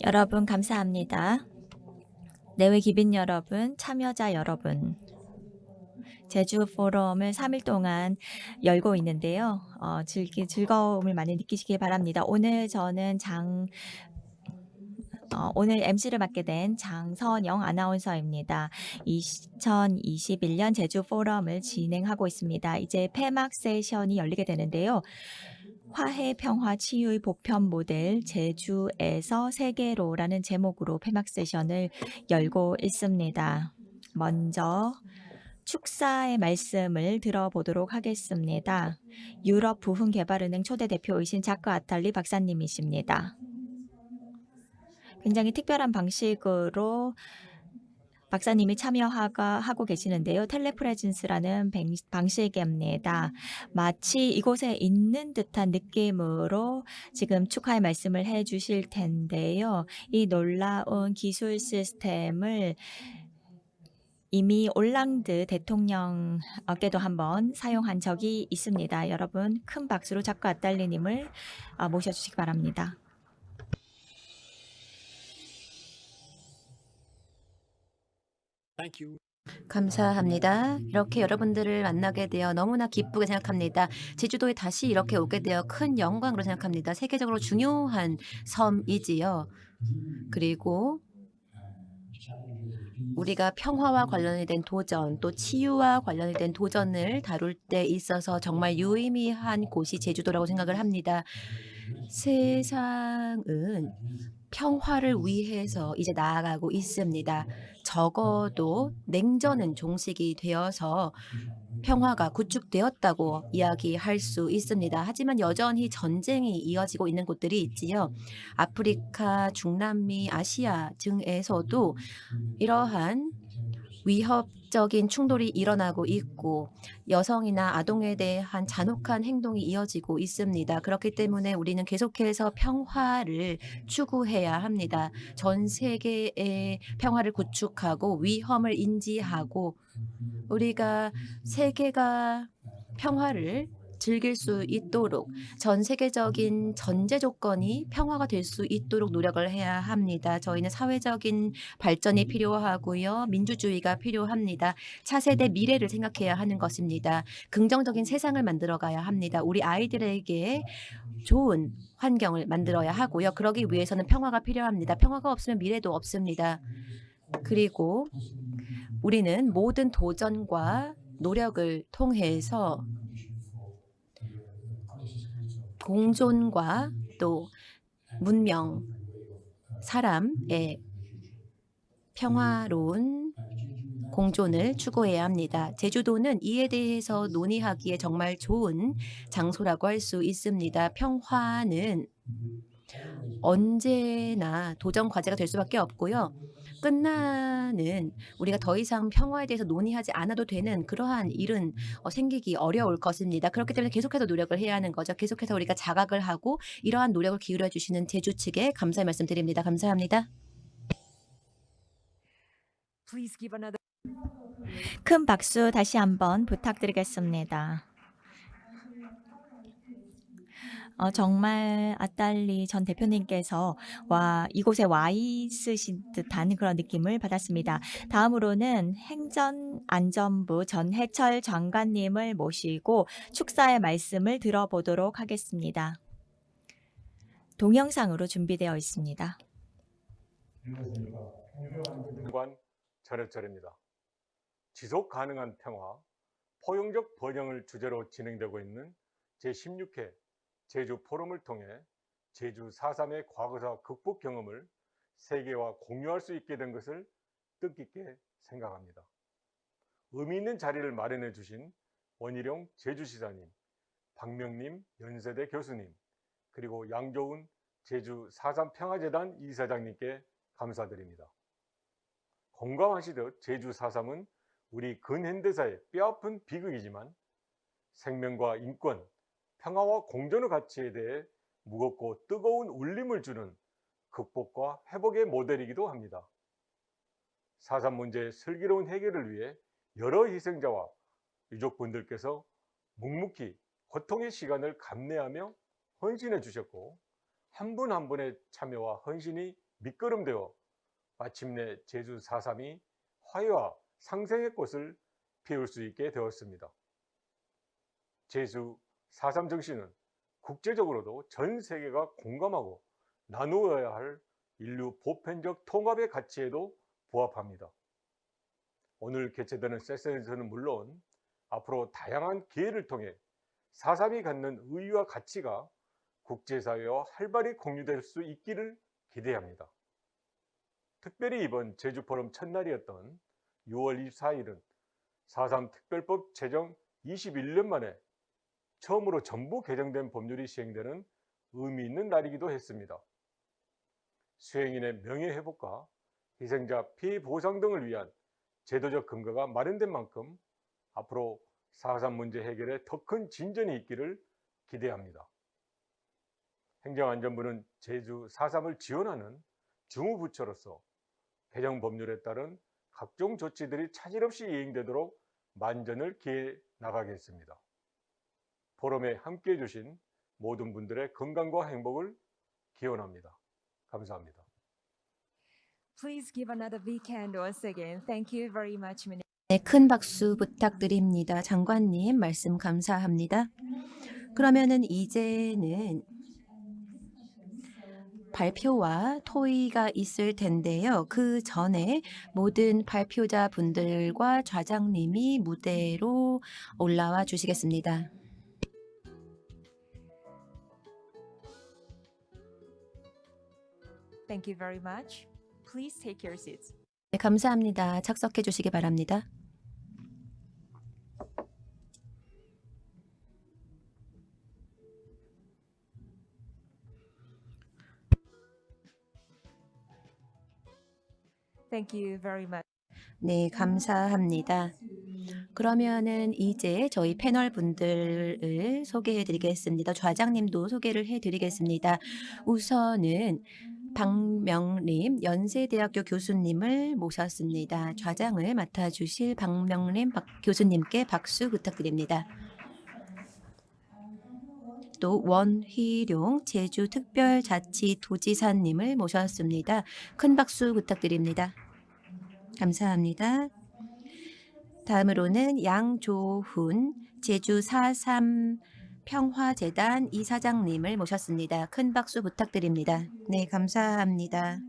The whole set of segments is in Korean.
여러분 감사합니다. 내외 기빈 여러분, 참여자 여러분, 제주 포럼을 3일 동안 열고 있는데요. 즐거움을 많이 느끼시길 바랍니다. 오늘 MC를 맡게 된 장선영 아나운서입니다. 2021년 제주 포럼을 진행하고 있습니다. 이제 폐막 세션이 열리게 되는데요. 화해, 평화, 치유의 보편 모델 제주에서 세계로라는 제목으로 폐막 세션을 열고 있습니다. 먼저 축사의 말씀을 들어보도록 하겠습니다. 유럽 부흥개발은행 초대 대표이신 자크 아탈리 박사님이십니다. 굉장히 특별한 방식으로 박사님이 하고 계시는데요. 텔레프레젠스라는 방식입니다. 마치 이곳에 있는 듯한 느낌으로 지금 축하의 말씀을 해 주실 텐데요. 이 놀라운 기술 시스템을 이미 올랑드 대통령께도 한번 사용한 적이 있습니다. 여러분 큰 박수로 자크 아딸리님을 모셔주시기 바랍니다. 감사합니다. 이렇게 여러분들을 만나게 되어 너무나 기쁘게 생각합니다. 제주도에 다시 이렇게 오게 되어 큰 영광으로 생각합니다. 세계적으로 중요한 섬이지요. 그리고 우리가 평화와 관련이 된 도전, 또 치유와 관련이 된 도전을 다룰 때 있어서 정말 유의미한 곳이 제주도라고 생각을 합니다. 세상은 평화를 위해서 이제 나아가고 있습니다. 적어도 냉전은 종식이 되어서 평화가 구축되었다고 이야기할 수 있습니다. 하지만 여전히 전쟁이 이어지고 있는 곳들이 있지요. 아프리카, 중남미, 아시아 등에서도 이러한 위협적인 충돌이 일어나고 있고 여성이나 아동에 대한 잔혹한 행동이 이어지고 있습니다. 그렇기 때문에 우리는 계속해서 평화를 추구해야 합니다. 전 세계의 평화를 구축하고 위험을 인지하고 우리가 세계가 평화를 즐길 수 있도록 전 세계적인 전제 조건이 평화가 될 수 있도록 노력을 해야 합니다. 저희는 사회적인 발전이 필요하고요. 민주주의가 필요합니다. 차세대 미래를 생각해야 하는 것입니다. 긍정적인 세상을 만들어 가야 합니다. 우리 아이들에게 좋은 환경을 만들어야 하고요. 그러기 위해서는 평화가 필요합니다. 평화가 없으면 미래도 없습니다. 그리고 우리는 모든 도전과 노력을 통해서 공존과 또 문명, 사람의 평화로운 공존을 추구해야 합니다. 제주도는 이에 대해서 논의하기에 정말 좋은 장소라고 할 수 있습니다. 평화는 언제나 도전 과제가 될 수밖에 없고요. 끝나는 우리가 더 이상 평화에 대해서 논의하지 않아도 되는 그러한 일은 생기기 어려울 것입니다. 그렇기 때문에 계속해서 노력을 해야 하는 거죠. 계속해서 우리가 자각을 하고 이러한 노력을 기울여 주시는 제주 측에 감사의 말씀 드립니다. 감사합니다. 큰 박수 다시 한번 부탁드리겠습니다. 정말 아딸리 전 대표님께서 이곳에 와 있으신 듯한 그런 느낌을 받았습니다. 다음으로는 행정안전부 전해철 장관님을 모시고 축사의 말씀을 들어보도록 하겠습니다. 동영상으로 준비되어 있습니다. 장관 전해철입니다. 지속 가능한 평화, 포용적 번영을 주제로 진행되고 있는 제16회 제주 포럼을 통해 제주 4.3의 과거사 극복 경험을 세계와 공유할 수 있게 된 것을 뜻깊게 생각합니다. 의미 있는 자리를 마련해 주신 원희룡 제주시사님, 박명림 연세대 교수님, 그리고 양조은 제주 4.3 평화재단 이사장님께 감사드립니다. 건강하시듯 제주 4.3은 우리 근현대사의 뼈아픈 비극이지만 생명과 인권, 평화와 공존의 가치에 대해 무겁고 뜨거운 울림을 주는 극복과 회복의 모델이기도 합니다. 4.3 문제의 슬기로운 해결을 위해 여러 희생자와 유족분들께서 묵묵히 고통의 시간을 감내하며 헌신해 주셨고 한 분 한 분의 참여와 헌신이 밑거름되어 마침내 제주 4.3이 화해와 상생의 꽃을 피울 수 있게 되었습니다. 제주 4.3 정신은 국제적으로도 전 세계가 공감하고 나누어야 할 인류 보편적 통합의 가치에도 부합합니다. 오늘 개최되는 세션에서는 물론 앞으로 다양한 기회를 통해 4.3이 갖는 의의와 가치가 국제사회와 활발히 공유될 수 있기를 기대합니다. 특별히 이번 제주포럼 첫날이었던 6월 24일은 4.3 특별법 제정 21년 만에 처음으로 전부 개정된 법률이 시행되는 의미 있는 날이기도 했습니다. 수행인의 명예회복과 희생자 피해 보상 등을 위한 제도적 근거가 마련된 만큼 앞으로 4.3 문제 해결에 더 큰 진전이 있기를 기대합니다. 행정안전부는 제주 4.3을 지원하는 주무부처로서 개정 법률에 따른 각종 조치들이 차질 없이 이행되도록 만전을 기해 나가겠습니다. 포럼에 함께해 주신 모든 분들의 건강과 행복을 기원합니다. 감사합니다. Please give another big hand once again. Thank you very much, Minister. 네, 큰 박수 부탁드립니다. 장관님 말씀 감사합니다. 그러면은 이제는 발표와 토의가 있을 텐데요. 그 전에 모든 발표자 분들과 좌장님이 무대로 올라와 주시겠습니다. Thank you very much. Please take your seats. 네, 감사합니다. 착석해 주시기 바랍니다. Thank you very much. 네, 감사합니다. 그러면은 이제 저희 패널 분들을 소개해 드리겠습니다. 좌장님도 소개를 해 드리겠습니다. 우선은 박명림 연세대학교 교수님을 모셨습니다. 좌장을 맡아주실 박명림 교수님께 박수 부탁드립니다. 또 원희룡 제주특별자치도지사님을 모셨습니다. 큰 박수 부탁드립니다. 감사합니다. 다음으로는 양조훈 제주 4.3 평화재단 이사장님을 모셨습니다. 큰 박수 부탁드립니다. 네, 감사합니다.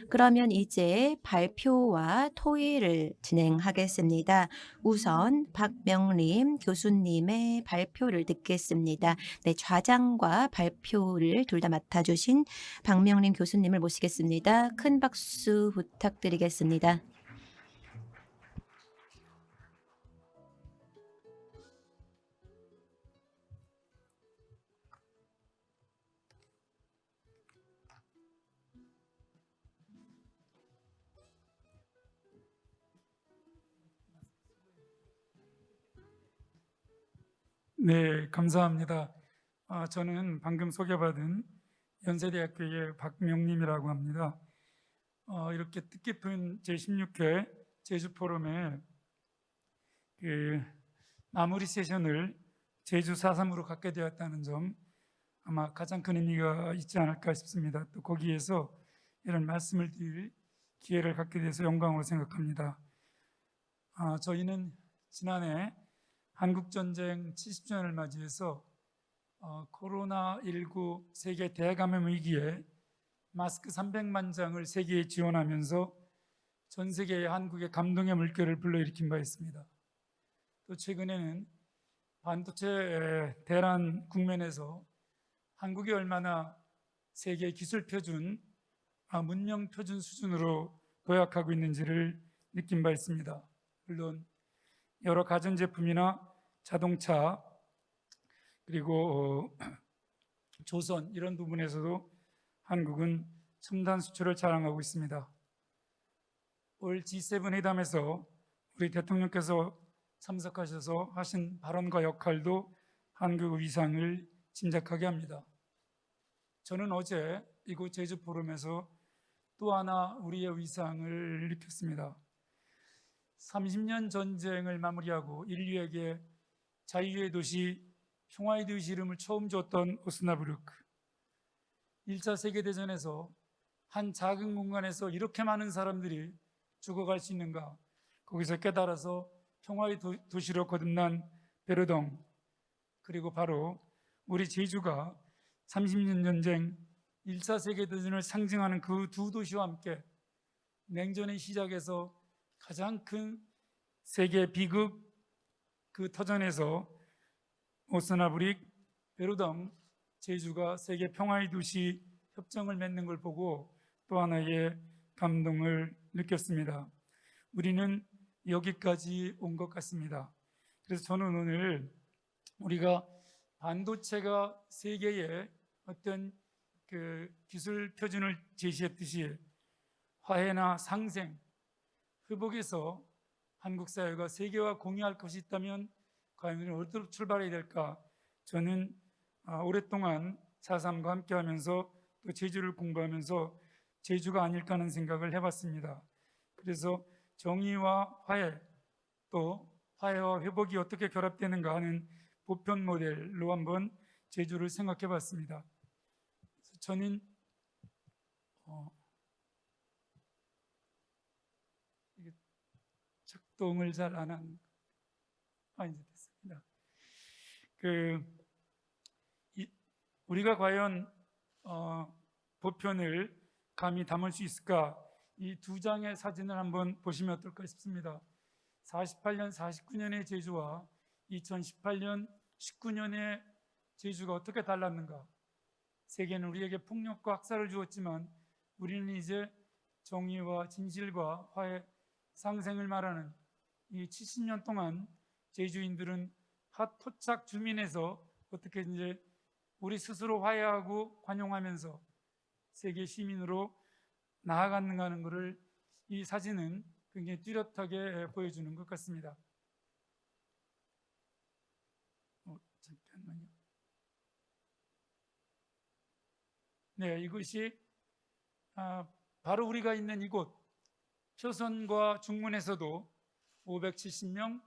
그러면 이제 발표와 토의를 진행하겠습니다. 우선 박명림 교수님의 발표를 듣겠습니다. 네, 좌장과 발표를 둘 다 맡아주신 박명림 교수님을 모시겠습니다. 큰 박수 부탁드리겠습니다. 네, 감사합니다. 저는 방금 소개받은 연세대학교의 박명림이라고 합니다. 이렇게 뜻깊은 제16회 제주포럼에 마무리 세션을 제주 4.3으로 갖게 되었다는 점 아마 가장 큰 의미가 있지 않을까 싶습니다. 또 거기에서 이런 말씀을 드릴 기회를 갖게 돼서 영광으로 생각합니다. 저희는 지난해 한국전쟁 70주년을 맞이해서 코로나19 세계 대감염 위기에 마스크 300만 장을 세계에 지원하면서 전 세계의 한국의 감동의 물결을 불러일으킨 바 있습니다. 또 최근에는 반도체 대란 국면에서 한국이 얼마나 세계 기술 표준, 문명 표준 수준으로 도약하고 있는지를 느낀 바 있습니다. 물론 여러 가전제품이나 자동차 그리고 조선 이런 부분에서도 한국은 첨단 수출을 자랑하고 있습니다. 올 G7 회담에서 우리 대통령께서 참석하셔서 하신 발언과 역할도 한국의 위상을 짐작하게 합니다. 저는 어제 이곳 제주포럼에서 또 하나 우리의 위상을 느꼈습니다. 30년 전쟁을 마무리하고 인류에게 자유의 도시, 평화의 도시 이름을 처음 줬던 오스나브루크. 1차 세계대전에서 한 작은 공간에서 이렇게 많은 사람들이 죽어갈 수 있는가? 거기서 깨달아서 평화의 도시로 거듭난 베르동, 그리고 바로 우리 제주가 30년 전쟁 1차 세계대전을 상징하는 그 두 도시와 함께 냉전의 시작에서 가장 큰 세계 비극 그 터전에서 오스나브릭, 베르동, 제주가 세계 평화의 도시 협정을 맺는 걸 보고 또 하나의 감동을 느꼈습니다. 우리는 여기까지 온 것 같습니다. 그래서 저는 오늘 우리가 반도체가 세계의 어떤 그 기술 표준을 제시했듯이 화해나 상생, 회복에서 한국 사회가 세계와 공유할 것이 있다면 과연 우리는 어디로 출발해야 될까? 저는 오랫동안 4.3과 함께하면서 또 제주를 공부하면서 제주가 아닐까 하는 생각을 해봤습니다. 그래서 정의와 화해, 또 화해와 회복이 어떻게 결합되는가 하는 보편 모델로 한번 제주를 생각해 봤습니다. 저는 이게 작동을 잘 안 한, 이제 됐습니다. 우리가 과연 보편을 감히 담을 수 있을까? 이 두 장의 사진을 한번 보시면 어떨까 싶습니다. 48년, 49년의 제주와 2018년, 19년의 제주가 어떻게 달랐는가? 세계는 우리에게 폭력과 학살을 주었지만 우리는 이제 정의와 진실과 화해, 상생을 말하는 이 70년 동안 제주인들은 핫토착 주민에서 어떻게 이제 우리 스스로 화해하고 관용하면서 세계 시민으로 나아가는가 하는 것을 이 사진은 굉장히 뚜렷하게 보여주는 것 같습니다. 잠깐만요. 네, 이것이 바로 우리가 있는 이곳 표선과 중문에서도 570명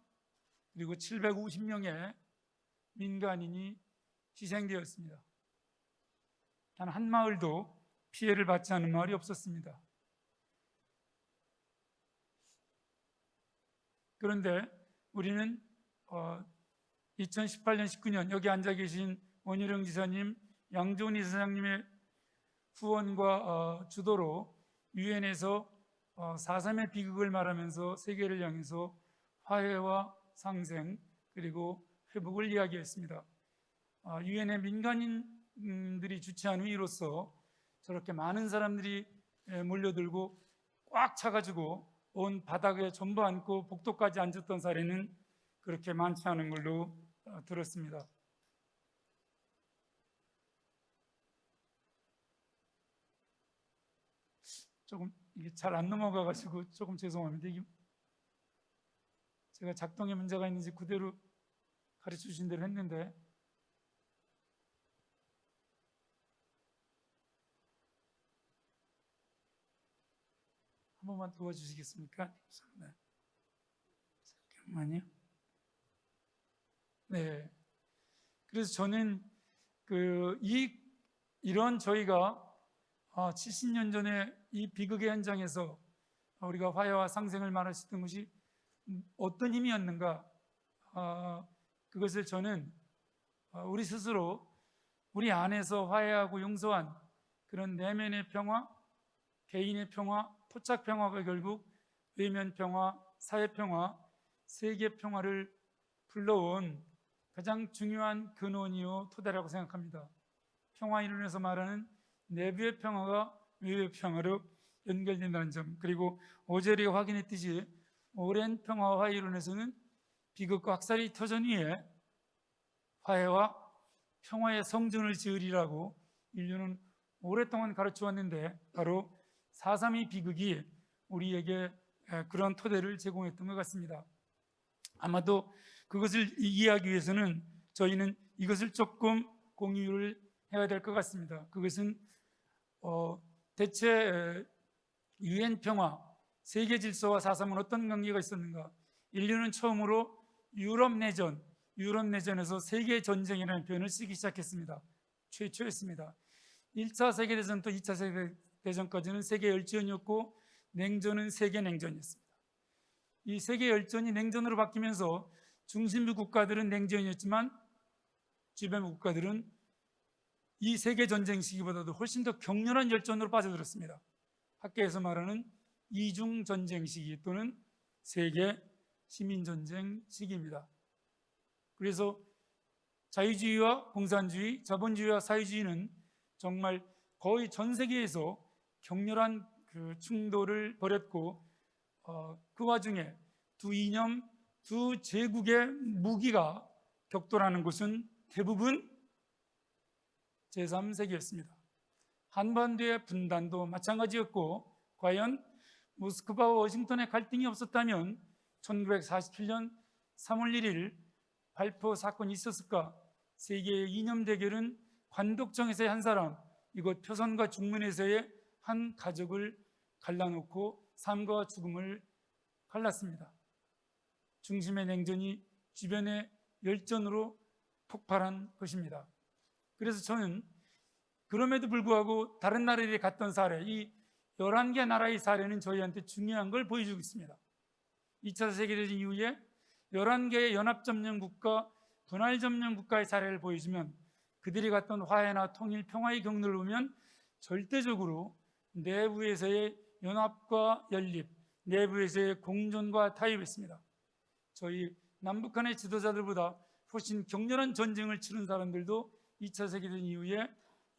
그리고 750명의 민간인이 희생되었습니다. 단 한 마을도 피해를 받지 않은 마을이 없었습니다. 그런데 우리는 2018년, 19년 여기 앉아 계신 원희룡 지사님, 양조은 이사장님의 후원과 주도로 유엔에서 4.3의 비극을 말하면서 세계를 향해서 화해와 상생 그리고 회복을 이야기했습니다. 유엔의 민간인들이 주최한 회의로서 저렇게 많은 사람들이 몰려들고 꽉 차가지고 온 바닥에 전부 앉고 복도까지 앉았던 사례는 그렇게 많지 않은 걸로 들었습니다. 조금 이게 잘 안 넘어가가지고 조금 죄송합니다. 이게 제가 작동에 문제가 있는지 그대로 가르쳐 주신 대로 했는데 한 번만 도와주시겠습니까? 네. 잠깐만요. 네. 그래서 저는 이런 저희가 70년 전에 이 비극의 현장에서 우리가 화해와 상생을 말할 수 있던 것이 어떤 힘이었는가? 그것을 저는 우리 스스로 우리 안에서 화해하고 용서한 그런 내면의 평화, 개인의 평화, 토착 평화가 결국 외면 평화, 사회 평화, 세계 평화를 불러온 가장 중요한 근원이요 토대라고 생각합니다. 평화 이론에서 말하는 내부의 평화가 외부의 평화로 연결된다는 점, 그리고 어제 우리가 확인했듯이 오랜 평화와 화해 이론에서는 비극과 학살이 터전 위에 화해와 평화의 성전을 지으리라고 인류는 오랫동안 가르쳐 왔는데 바로 4.3의 비극이 우리에게 그런 토대를 제공했던 것 같습니다. 아마도 그것을 이해하기 위해서는 저희는 이것을 조금 공유를 해야 될 것 같습니다. 그것은 대체 유엔 평화, 세계 질서와 4.3은 어떤 관계가 있었는가? 인류는 처음으로 유럽 내전에서 세계 전쟁이라는 표현을 쓰기 시작했습니다. 최초였습니다. 1차 세계대전부터 2차 대전까지는 세계 열전이었고 냉전은 세계 냉전이었습니다. 이 세계 열전이 냉전으로 바뀌면서 중심부 국가들은 냉전이었지만 주변 국가들은 이 세계 전쟁 시기보다도 훨씬 더 격렬한 열전으로 빠져들었습니다. 학계에서 말하는 이중 전쟁 시기 또는 세계 시민 전쟁 시기입니다. 그래서 자유주의와 공산주의, 자본주의와 사회주의는 정말 거의 전 세계에서 격렬한 그 충돌을 벌였고 그 와중에 두 이념, 두 제국의 무기가 격돌하는 곳은 대부분 제3세계였습니다. 한반도의 분단도 마찬가지였고 과연 모스크바와 워싱턴의 갈등이 없었다면 1947년 3월 1일 발포 사건이 있었을까? 세계의 이념 대결은 관독정에서의 한 사람, 이곳 표선과 중문에서의 한 가족을 갈라놓고 삶과 죽음을 갈랐습니다. 중심의 냉전이 주변의 열전으로 폭발한 것입니다. 그래서 저는 그럼에도 불구하고 다른 나라들이 갔던 사례, 이 11개 나라의 사례는 저희한테 중요한 걸 보여주고 있습니다. 2차 세계대전 이후에 11개의 연합점령국가, 분할점령국가의 사례를 보여주면 그들이 갔던 화해나 통일, 평화의 경로를 보면 절대적으로 내부에서의 연합과 연립, 내부에서의 공존과 타협이었습니다. 저희 남북한의 지도자들보다 훨씬 격렬한 전쟁을 치른 사람들도 2차 세계대전 이후에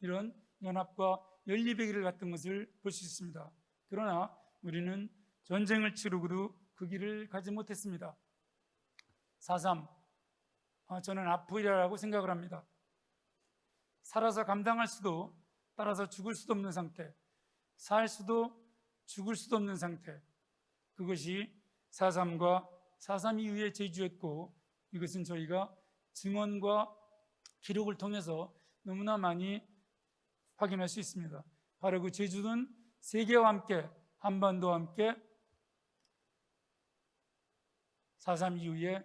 이런 연합과 연립의 길을 갔던 것을 볼 수 있습니다. 그러나 우리는 전쟁을 치르고도 그 길을 가지 못했습니다. 4.3, 저는 아프리라고 생각을 합니다. 살아서 감당할 수도 따라서 죽을 수도 없는 상태, 살 수도 죽을 수도 없는 상태, 그것이 4.3과 4.3 이후의 제주였고 이것은 저희가 증언과 기록을 통해서 너무나 많이 확인할 수 있습니다. 바로 그 제주는 세계와 함께, 한반도와 함께 4.3 이후에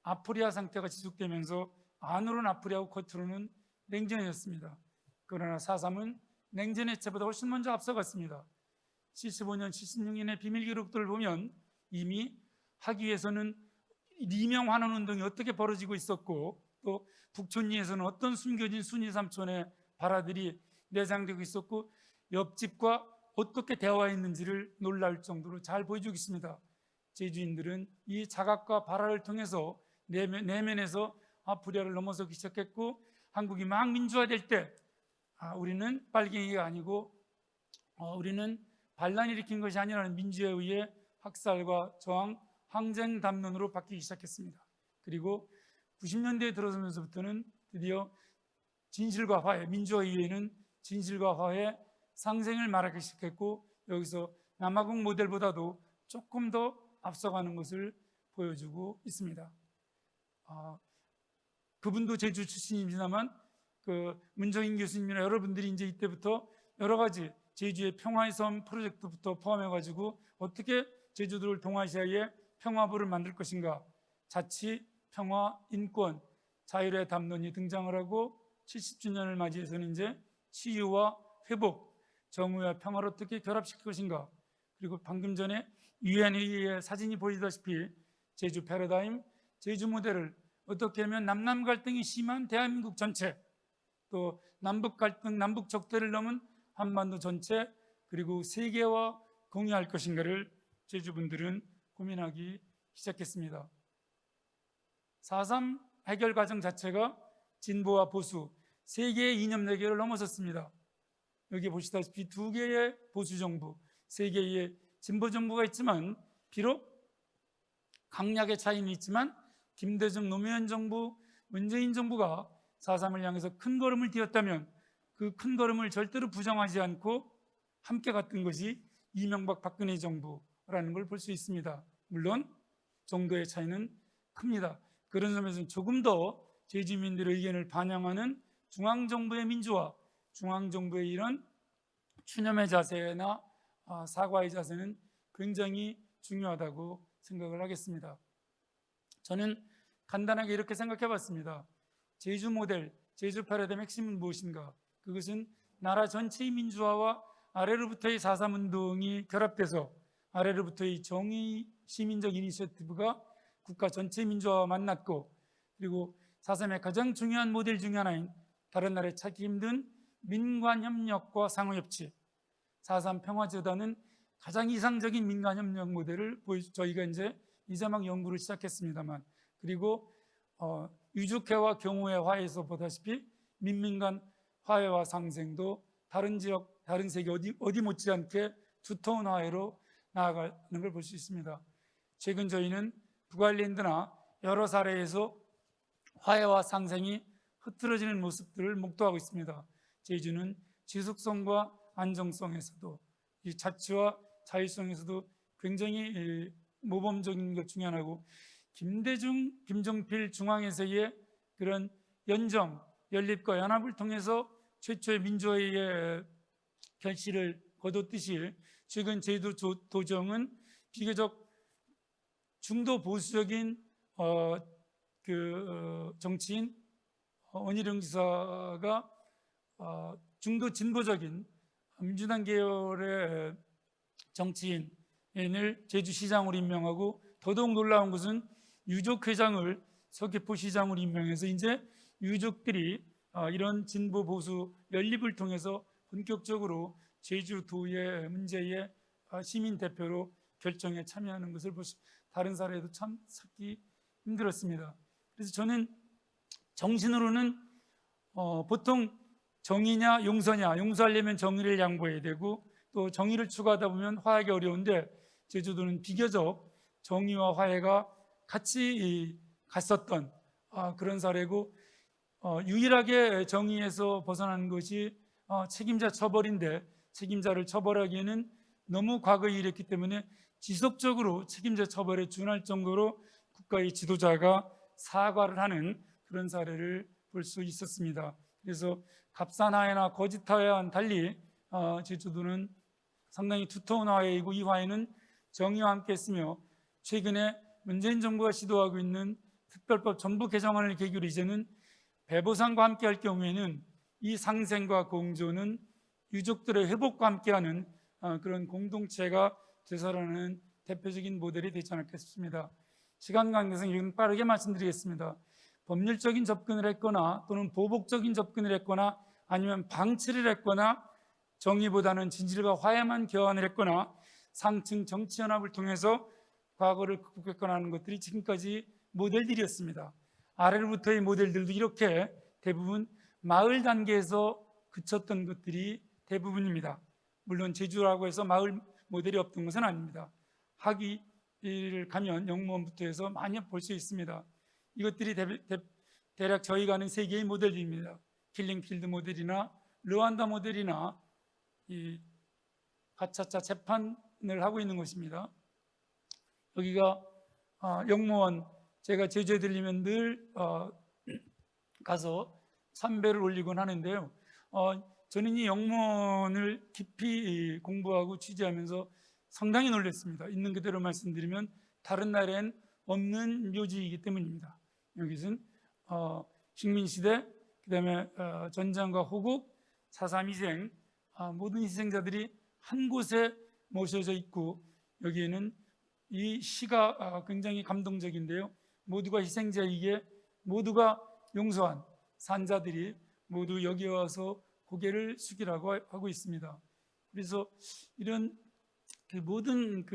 아프리아 상태가 지속되면서 안으로는 아프리아고 겉으로는 냉전이었습니다. 그러나 4.3은 냉전 해체보다 훨씬 먼저 앞서갔습니다. 75년, 76년의 비밀 기록들을 보면 이미 하기에서는 리명 환원 운동이 어떻게 벌어지고 있었고 또 북촌리에서는 어떤 숨겨진 순위 삼촌의 발화들이 내장되고 있었고 옆집과 어떻게 대화했는지를 놀랄 정도로 잘 보여주고 있습니다. 제주인들은 이 자각과 발화를 통해서 내면에서 아프리아를 넘어서기 시작했고 한국이 막 민주화될 때 우리는 빨갱이가 아니고 우리는 반란 일으킨 것이 아니라는 민주에 의해 학살과 저항, 항쟁 담론으로 바뀌기 시작했습니다. 그리고 90년대에 들어서면서부터는 드디어 진실과 화해, 민주화 이후에는 진실과 화해, 상생을 말하기 시작했고 여기서 남아공 모델보다도 조금 더 앞서가는 것을 보여주고 있습니다. 그분도 제주 출신입니다만 그 문정인 교수님이나 여러분들이 이제 이때부터 여러 가지 제주의 평화의 섬 프로젝트부터 포함해가지고 어떻게 제주도를 동아시아의 평화부를 만들 것인가, 자치, 평화, 인권, 자율의 담론이 등장을 하고 70주년을 맞이해서는 이제 치유와 회복, 정의와 평화를 어떻게 결합시킬 것인가, 그리고 방금 전에 유엔의 사진이 보이다시피 제주 패러다임, 제주 모델을 어떻게 하면 남남 갈등이 심한 대한민국 전체, 또 남북 갈등, 남북 적대를 넘은 한반도 전체, 그리고 세계와 공유할 것인가를 제주분들은 고민하기 시작했습니다. 4.3 해결 과정 자체가 진보와 보수, 세 개의 이념 대결을 넘어섰습니다. 여기 보시다시피 두 개의 보수 정부, 세 개의 진보 정부가 있지만 비록 강약의 차이는 있지만 김대중 노무현 정부, 문재인 정부가 4.3을 향해서 큰 걸음을 뛰었다면 그 큰 걸음을 절대로 부정하지 않고 함께 갔던 것이 이명박 박근혜 정부라는 걸 볼 수 있습니다. 물론 정도의 차이는 큽니다. 그런 점에서는 조금 더 제주민들의 의견을 반영하는 중앙정부의 민주화, 중앙정부의 이런 추념의 자세나 사과의 자세는 굉장히 중요하다고 생각을 하겠습니다. 저는 간단하게 이렇게 생각해 봤습니다. 제주 모델, 제주 패러다임 핵심은 무엇인가? 그것은 나라 전체의 민주화와 아래로부터의 4.3 운동이 결합돼서 아래로부터의 정의 시민적 이니셔티브가 국가 전체 민주화와 만났고, 그리고 4.3의 가장 중요한 모델 중에 하나인 다른 나라에 찾기 힘든 민관협력과 상호협치, 4.3 평화재단은 가장 이상적인 민간협력 모델을 저희가 이제 이자막 연구를 시작했습니다만, 그리고 유족회와 경우회 화해에서 보다시피 민민간 화해와 상생도 다른 지역, 다른 세계 어디 못지않게 두터운 화해로 나아가는 걸 볼 수 있습니다. 최근 저희는 북아일랜드나 여러 사례에서 화해와 상생이 흐트러지는 모습들을 목도하고 있습니다. 제주는 지속성과 안정성에서도, 이 자치와 자율성에서도 굉장히 모범적인 것 중에 하나고, 김대중, 김종필 중앙에서의 그런 연정, 연립과 연합을 통해서 최초의 민주화의 결실을 거뒀듯이, 최근 제주 도정은 비교적 중도 보수적인 정치인 원희룡 지사가 중도 진보적인 민주당 계열의 정치인을 제주시장으로 임명하고, 더더욱 놀라운 것은 유족회장을 서귀포시장으로 임명해서 이제 유족들이 이런 진보 보수 연립을 통해서 본격적으로 제주도의 문제의 시민 대표로 결정에 참여하는 것을 다른 사례도 참 찾기 힘들었습니다. 그래서 저는 정신으로는 보통 정의냐 용서냐, 용서하려면 정의를 양보해야 되고, 또 정의를 추구하다 보면 화해하기 어려운데, 제주도는 비교적 정의와 화해가 같이 갔었던 그런 사례고, 유일하게 정의에서 벗어나는 것이 책임자 처벌인데, 책임자를 처벌하기에는 너무 과거에 이랬기 때문에 지속적으로 책임자 처벌에 준할 정도로 국가의 지도자가 사과를 하는 그런 사례를 볼 수 있었습니다. 그래서 값싼화해나 거짓화해와는 달리 제주도는 상당히 두터운 화해이고, 이 화해는 정의와 함께 했으며, 최근에 문재인 정부가 시도하고 있는 특별법 전부 개정안을 계기로 이제는 배보상과 함께 할 경우에는 이 상생과 공존은 유족들의 회복과 함께하는 그런 공동체가 되살아나는 대표적인 모델이 되지 않을까 싶습니다. 시간 관계상 이건 빠르게 말씀드리겠습니다. 법률적인 접근을 했거나 또는 보복적인 접근을 했거나 아니면 방치를 했거나 정의보다는 진실과 화해만 교환을 했거나 상층 정치연합을 통해서 과거를 극복했거나 하는 것들이 지금까지 모델들이었습니다. 아래로부터의 모델들도 이렇게 대부분 마을 단계에서 그쳤던 것들이 대부분입니다. 물론 제주라고 해서 마을 모델이 없던 것은 아닙니다. 학위를 가면 영무원부터 해서 많이 볼 수 있습니다. 이것들이 대략 저희가 아는 세 개의 모델입니다. 킬링필드 모델이나 르완다 모델이나 이 가차차 재판을 하고 있는 것입니다. 여기가 영무원, 제가 제주에 들리면 늘 가서 참배를 올리곤 하는데요. 저는 이 영무원을 깊이 공부하고 취재하면서 상당히 놀랐습니다. 있는 그대로 말씀드리면 다른 나라엔 없는 묘지이기 때문입니다. 여기서는 식민시대, 그 다음에 전쟁과 호국, 4.3 희생, 모든 희생자들이 한 곳에 모셔져 있고, 여기에는 이 시가 굉장히 감동적인데요. 모두가 희생자이기에 모두가 용서한 산자들이 모두 여기 와서 고개를 숙이라고 하고 있습니다. 그래서 이런 모든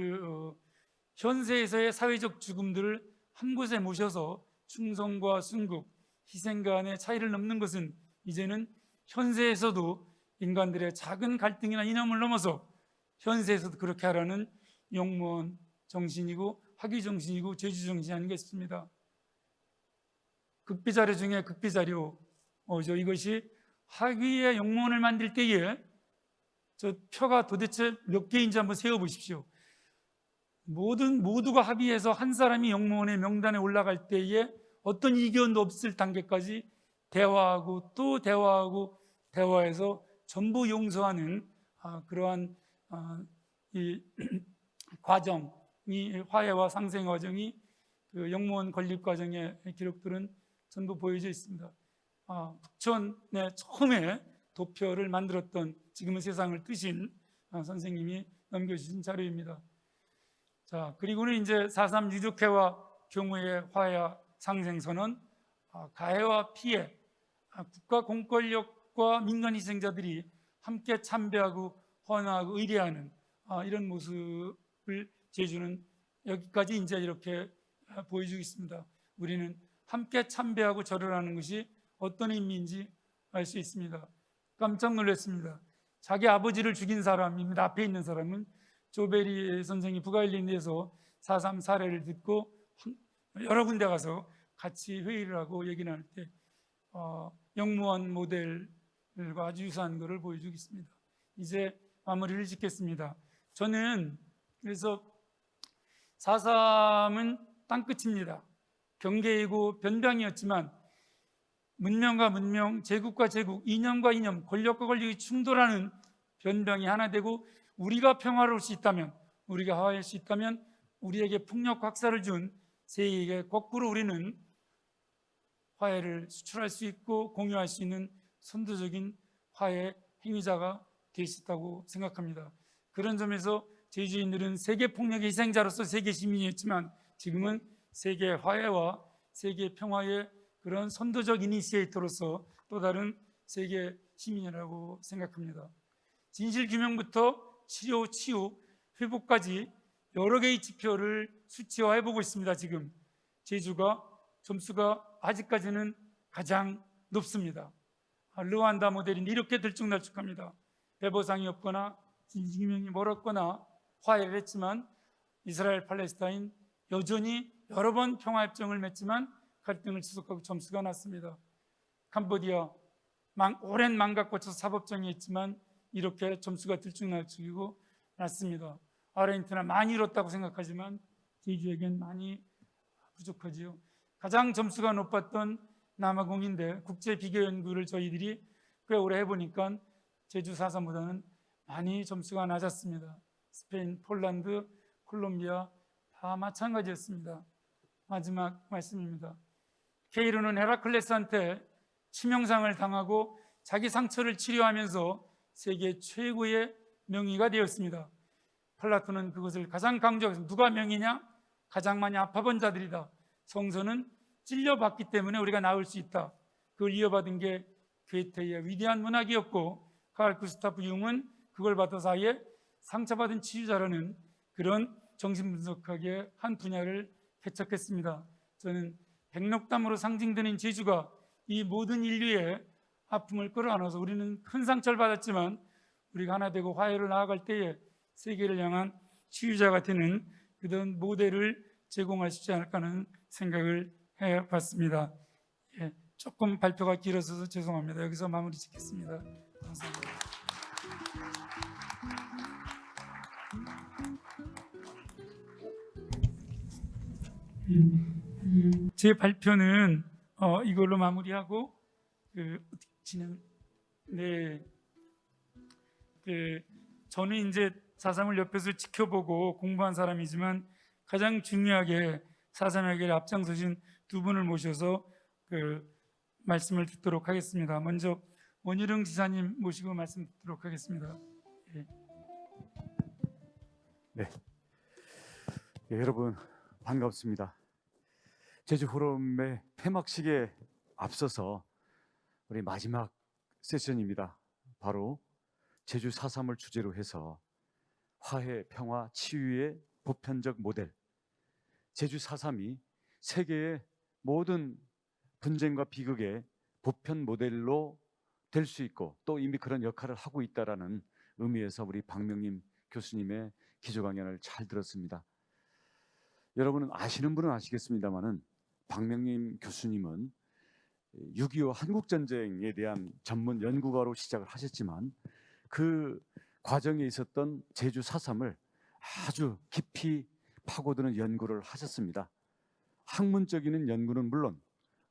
현세에서의 사회적 죽음들을 한 곳에 모셔서 충성과 순국, 희생 간의 차이를 넘는 것은 이제는 현세에서도 인간들의 작은 갈등이나 이념을 넘어서 현세에서도 그렇게 하라는 영무원 정신이고 학위 정신이고 제주 정신이 아닌가 싶습니다. 극비자료 중에 극비자료죠. 이것이 학위의 영무원을 만들 때에 저 표가 도대체 몇 개인지 한번 세어보십시오. 모두가 합의해서 한 사람이 영무원의 명단에 올라갈 때에 어떤 이견도 없을 단계까지 대화하고 또 대화해서 전부 용서하는 그러한 이 과정이, 화해와 상생 과정이 그 영무원 건립 과정의 기록들은 전부 보여져 있습니다. 북촌에 처음에 도표를 만들었던, 지금은 세상을 뜨신 선생님이 넘겨주신 자료입니다. 자, 그리고는 이제 4.3 유족회와 교무의 화해와 상생선언, 가해와 피해, 국가 공권력과 민간 희생자들이 함께 참배하고 헌화하고 의례하는 이런 모습을 제주는 여기까지 이제 이렇게 보여주고 있습니다. 우리는 함께 참배하고 절을 하는 것이 어떤 의미인지 알 수 있습니다. 깜짝 놀랐습니다. 자기 아버지를 죽인 사람입니다. 앞에 있는 사람은 조베리 선생이 북아일랜드에서 4.3 사례를 듣고 여러 군데 가서 같이 회의를 하고 얘기를 할 때 영무원 모델과 아주 유사한 것을 보여주겠습니다. 이제 마무리를 짓겠습니다. 저는 그래서 4.3은 땅끝입니다. 경계이고 변방이었지만 문명과 문명, 제국과 제국, 이념과 이념, 권력과 권력이 충돌하는 변방이 하나 되고 우리가 평화로울 수 있다면, 우리가 화해할 수 있다면 우리에게 폭력 확산을 준 세계에게 거꾸로 우리는 화해를 수출할 수 있고 공유할 수 있는 선도적인 화해 행위자가 될 수 있다고 생각합니다. 그런 점에서 제주인들은 세계 폭력의 희생자로서 세계 시민이었지만 지금은 세계 화해와 세계 평화의 그런 선도적 이니시에이터로서 또 다른 세계 시민이라고 생각합니다. 진실 규명부터 치료, 치유, 회복까지 여러 개의 지표를 수치화해 보고 있습니다. 지금 제주가 점수가 아직까지는 가장 높습니다. 르완다 모델인데 이렇게 들쭉날쭉합니다. 배보상이 없거나 진실 규명이 멀었거나 화해를 했지만 이스라엘 팔레스타인 여전히 여러 번 평화협정을 맺지만 갈등을 지속하고 점수가 낮습니다. 캄보디아 오랜 망각 거쳐서 사법정이 했지만 이렇게 점수가 들쭉날쭉이고 낮습니다. 아르헨티나 많이 이뤘다고 생각하지만 제주에겐 많이 부족하지요. 가장 점수가 높았던 남아공인데 국제 비교 연구를 저희들이 꽤 오래 해보니까 제주 4.3보다는 많이 점수가 낮았습니다. 스페인, 폴란드, 콜롬비아 다 마찬가지였습니다. 마지막 말씀입니다. 케이로는 헤라클레스한테 치명상을 당하고 자기 상처를 치료하면서 세계 최고의 명의가 되었습니다. 플라톤은 그것을 가장 강조해서 누가 명의냐? 가장 많이 아파본 자들이다. 성서는 찔려봤기 때문에 우리가 나을 수 있다. 그걸 이어받은 게 괴테의 위대한 문학이었고 카를 구스타프 융은 그걸 받아서 아예 상처받은 치유자라는 그런 정신분석학의 한 분야를 개척했습니다. 저는 백록담으로 상징되는 제주가 이 모든 인류의 아픔을 끌어안아서 우리는 큰 상처를 받았지만 우리가 하나 되고 화해를 나아갈 때에 세계를 향한 치유자가 되는 그런 모델을 제공할 수 있지 않을까 하는 생각을 해봤습니다. 조금 발표가 길어서 죄송합니다. 여기서 마무리 짓겠습니다. 감사합니다. 제 발표는 이걸로 마무리하고 저는 이제 4.3을 옆에서 지켜보고 공부한 사람이지만 가장 중요하게 4.3 해결에 앞장서신 두 분을 모셔서 말씀을 듣도록 하겠습니다. 먼저 원희룡 지사님 모시고 말씀 듣도록 하겠습니다. 네, 여러분 반갑습니다. 제주 포럼의 폐막식에 앞서서 우리 마지막 세션입니다. 바로 제주 4.3을 주제로 해서 화해, 평화, 치유의 보편적 모델, 제주 4.3이 세계의 모든 분쟁과 비극의 보편 모델로 될 수 있고 또 이미 그런 역할을 하고 있다는 의미에서 우리 박명림 교수님의 기조 강연을 잘 들었습니다. 여러분은 아시는 분은 아시겠습니다만은 박명림 교수님은 6.25 한국전쟁에 대한 전문 연구가로 시작을 하셨지만 그 과정에 있었던 제주 4.3을 아주 깊이 파고드는 연구를 하셨습니다. 학문적인 연구는 물론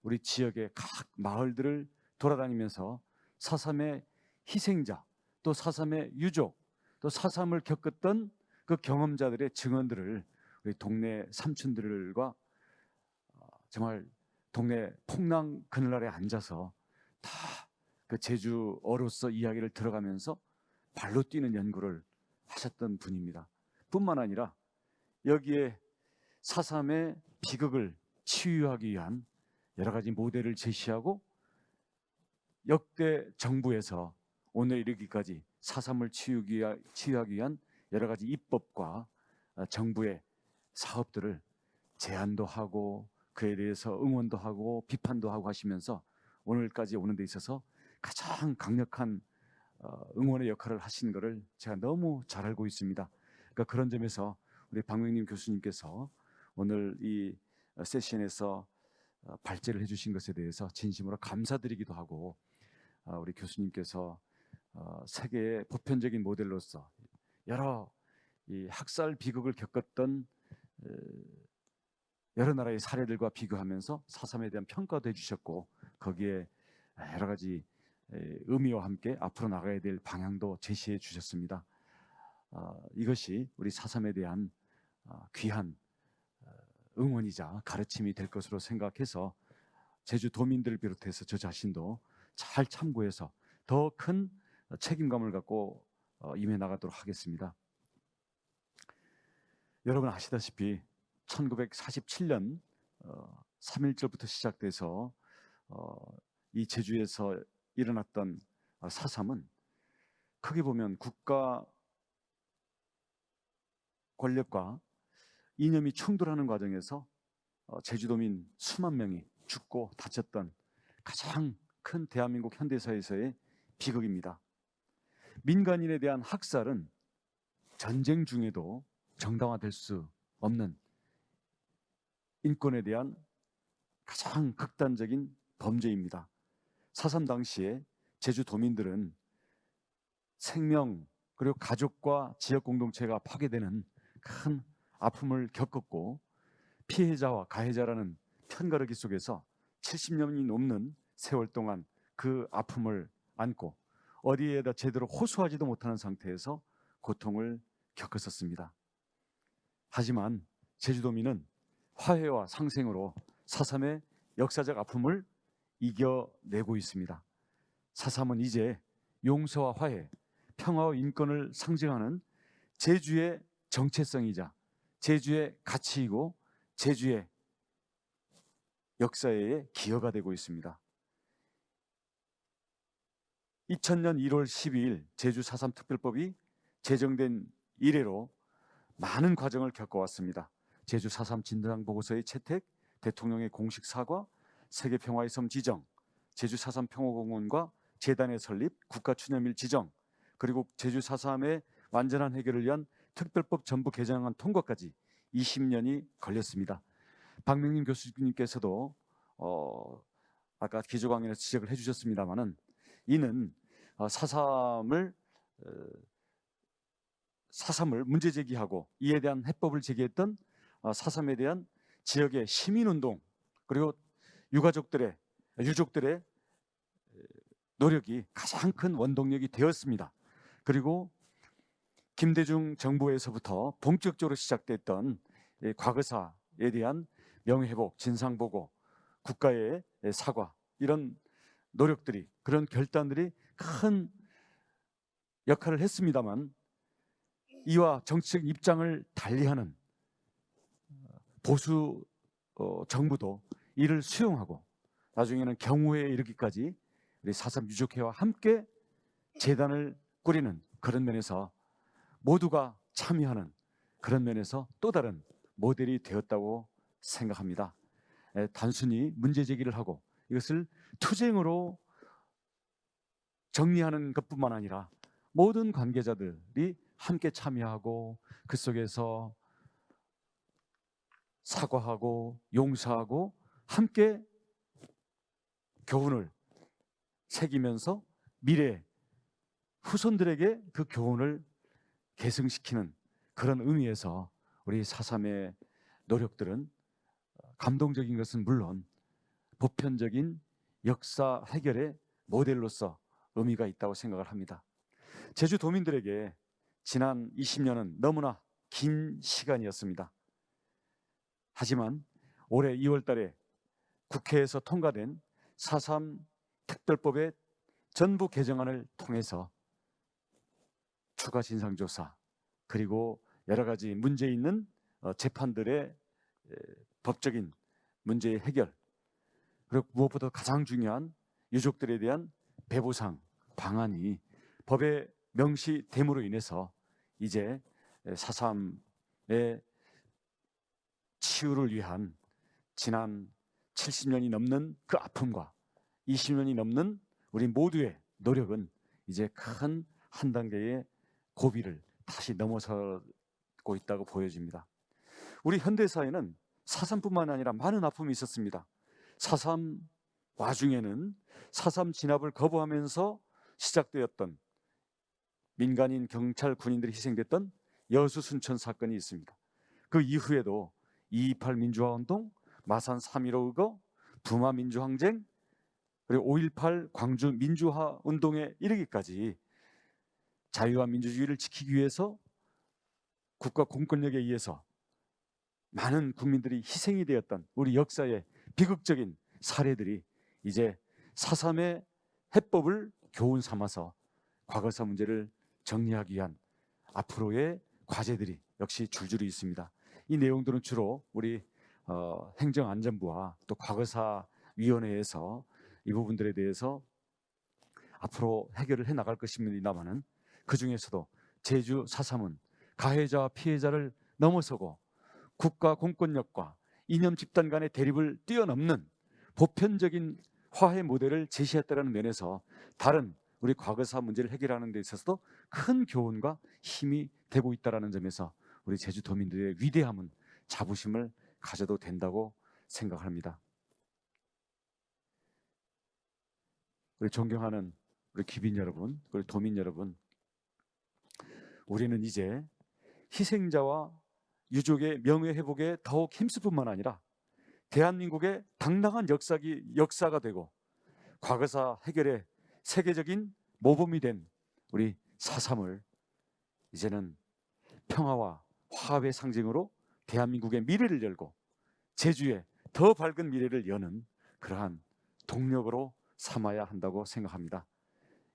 우리 지역의 각 마을들을 돌아다니면서 4.3의 희생자, 또 4.3의 유족, 또 4.3을 겪었던 그 경험자들의 증언들을 우리 동네 삼촌들과 정말 동네 풍랑 그늘아래 앉아서 다 그 제주어로서 이야기를 들어가면서 발로 뛰는 연구를 하셨던 분입니다. 뿐만 아니라 여기에 4.3의 비극을 치유하기 위한 여러 가지 모델을 제시하고 역대 정부에서 오늘 이르기까지 4.3을 치유하기 위한 여러 가지 입법과 정부의 사업들을 제안도 하고 그에 대해서 응원도 하고 비판도 하고 하시면서 오늘까지 오는 데 있어서 가장 강력한 응원의 역할을 하신 것을 제가 너무 잘 알고 있습니다. 그러니까 그런 점에서 우리 박명림 교수님께서 오늘 이 세션에서 발제를 해주신 것에 대해서 진심으로 감사드리기도 하고, 우리 교수님께서 세계의 보편적인 모델로서 여러 이 학살 비극을 겪었던 여러 나라의 사례들과 비교하면서 4.3에 대한 평가도 해주셨고, 거기에 여러 가지 의미와 함께 앞으로 나가야 될 방향도 제시해 주셨습니다. 이것이 우리 4.3에 대한 귀한 응원이자 가르침이 될 것으로 생각해서 제주도민들을 비롯해서 저 자신도 잘 참고해서 더 큰 책임감을 갖고 임해 나가도록 하겠습니다. 여러분 아시다시피 1947년 3.1절부터 시작돼서 이 제주에서 일어났던 4.3은 크게 보면 국가 권력과 이념이 충돌하는 과정에서 제주도민 수만 명이 죽고 다쳤던 가장 큰 대한민국 현대사에서의 비극입니다. 민간인에 대한 학살은 전쟁 중에도 정당화될 수 없는 인권에 대한 가장 극단적인 범죄입니다. 4.3 당시에 제주도민들은 생명 그리고 가족과 지역 공동체가 파괴되는 큰 아픔을 겪었고, 피해자와 가해자라는 편가르기 속에서 70년이 넘는 세월 동안 그 아픔을 안고 어디에다 제대로 호소하지도 못하는 상태에서 고통을 겪었었습니다. 하지만 제주도민은 화해와 상생으로 4.3의 역사적 아픔을 이겨내고 있습니다. 4.3은 이제 용서와 화해, 평화와 인권을 상징하는 제주의 정체성이자 제주의 가치이고 제주의 역사의 기여가 되고 있습니다. 2000년 1월 12일 제주 4.3 특별법이 제정된 이래로 많은 과정을 겪어왔습니다. 제주 4.3 진상보고서의 채택, 대통령의 공식 사과, 세계평화의 섬 지정, 제주 4.3 평화공원과 재단의 설립, 국가추념일 지정, 그리고 제주 4.3의 완전한 해결을 위한 특별법 전부 개정안 통과까지 20년이 걸렸습니다. 박명림 교수님께서도 아까 기조강연에서 지적을 해주셨습니다마는 이는 4.3을 문제 제기하고 이에 대한 해법을 제기했던 4.3에 대한 지역의 시민운동 그리고 유족들의 노력이 가장 큰 원동력이 되었습니다. 그리고 김대중 정부에서부터 본격적으로 시작됐던 과거사에 대한 명예회복, 진상보고, 국가의 사과, 이런 노력들이, 그런 결단들이 큰 역할을 했습니다만, 이와 정치적 입장을 달리하는 보수 정부도 이를 수용하고 나중에는 경우회에 이르기까지 우리 4.3 유족회와 함께 재단을 꾸리는 그런 면에서 모두가 참여하는 그런 면에서 또 다른 모델이 되었다고 생각합니다. 단순히 문제 제기를 하고 이것을 투쟁으로 정리하는 것뿐만 아니라 모든 관계자들이 함께 참여하고 그 속에서 사과하고 용서하고 함께 교훈을 새기면서 미래 후손들에게 그 교훈을 계승시키는 그런 의미에서 우리 4.3의 노력들은 감동적인 것은 물론 보편적인 역사 해결의 모델로서 의미가 있다고 생각을 합니다. 제주도민들에게 지난 20년은 너무나 긴 시간이었습니다. 하지만 올해 2월 달에 국회에서 통과된 4.3 특별법의 전부 개정안을 통해서 추가 진상조사, 그리고 여러 가지 문제 있는 재판들의 법적인 문제의 해결, 그리고 무엇보다 가장 중요한 유족들에 대한 배보상 방안이 법에 명시됨으로 인해서 이제 4.3의 치유를 위한 지난 70년이 넘는 그 아픔과 20년이 넘는 우리 모두의 노력은 이제 큰 한 단계의 고비를 다시 넘어서고 있다고 보여집니다. 우리 현대사회는 4.3뿐만 아니라 많은 아픔이 있었습니다. 4.3 와중에는 4.3 진압을 거부하면서 시작되었던 민간인, 경찰, 군인들이 희생됐던 여수 순천 사건이 있습니다. 그 이후에도 2.28 민주화운동, 마산 3.15 의거, 부마 민주항쟁, 그리고 5.18 광주 민주화운동에 이르기까지 자유와 민주주의를 지키기 위해서 국가 공권력에 의해서 많은 국민들이 희생이 되었던 우리 역사의 비극적인 사례들이 이제 4.3의 해법을 교훈 삼아서 과거사 문제를 정리하기 위한 앞으로의 과제들이 역시 줄줄이 있습니다. 이 내용들은 주로 우리 행정안전부와 또 과거사위원회에서 이 부분들에 대해서 앞으로 해결을 해 나갈 것입니다만은 그 중에서도 제주 4.3은 가해자와 피해자를 넘어서고 국가 공권력과 이념 집단 간의 대립을 뛰어넘는 보편적인 화해 모델을 제시했다는 면에서 다른 우리 과거사 문제를 해결하는 데 있어서도 큰 교훈과 힘이 되고 있다는 점에서 우리 제주도민들의 위대함은 자부심을 가져도 된다고 생각합니다. 우리 존경하는 우리 귀빈 여러분, 우리 도민 여러분, 우리는 이제 희생자와 유족의 명예회복에 더욱 힘쓸 뿐만 아니라 대한민국의 당당한 역사가 되고 과거사 해결의 세계적인 모범이 된 우리 4.3을 이제는 평화와 화합의 상징으로 대한민국의 미래를 열고 제주의 더 밝은 미래를 여는 그러한 동력으로 삼아야 한다고 생각합니다.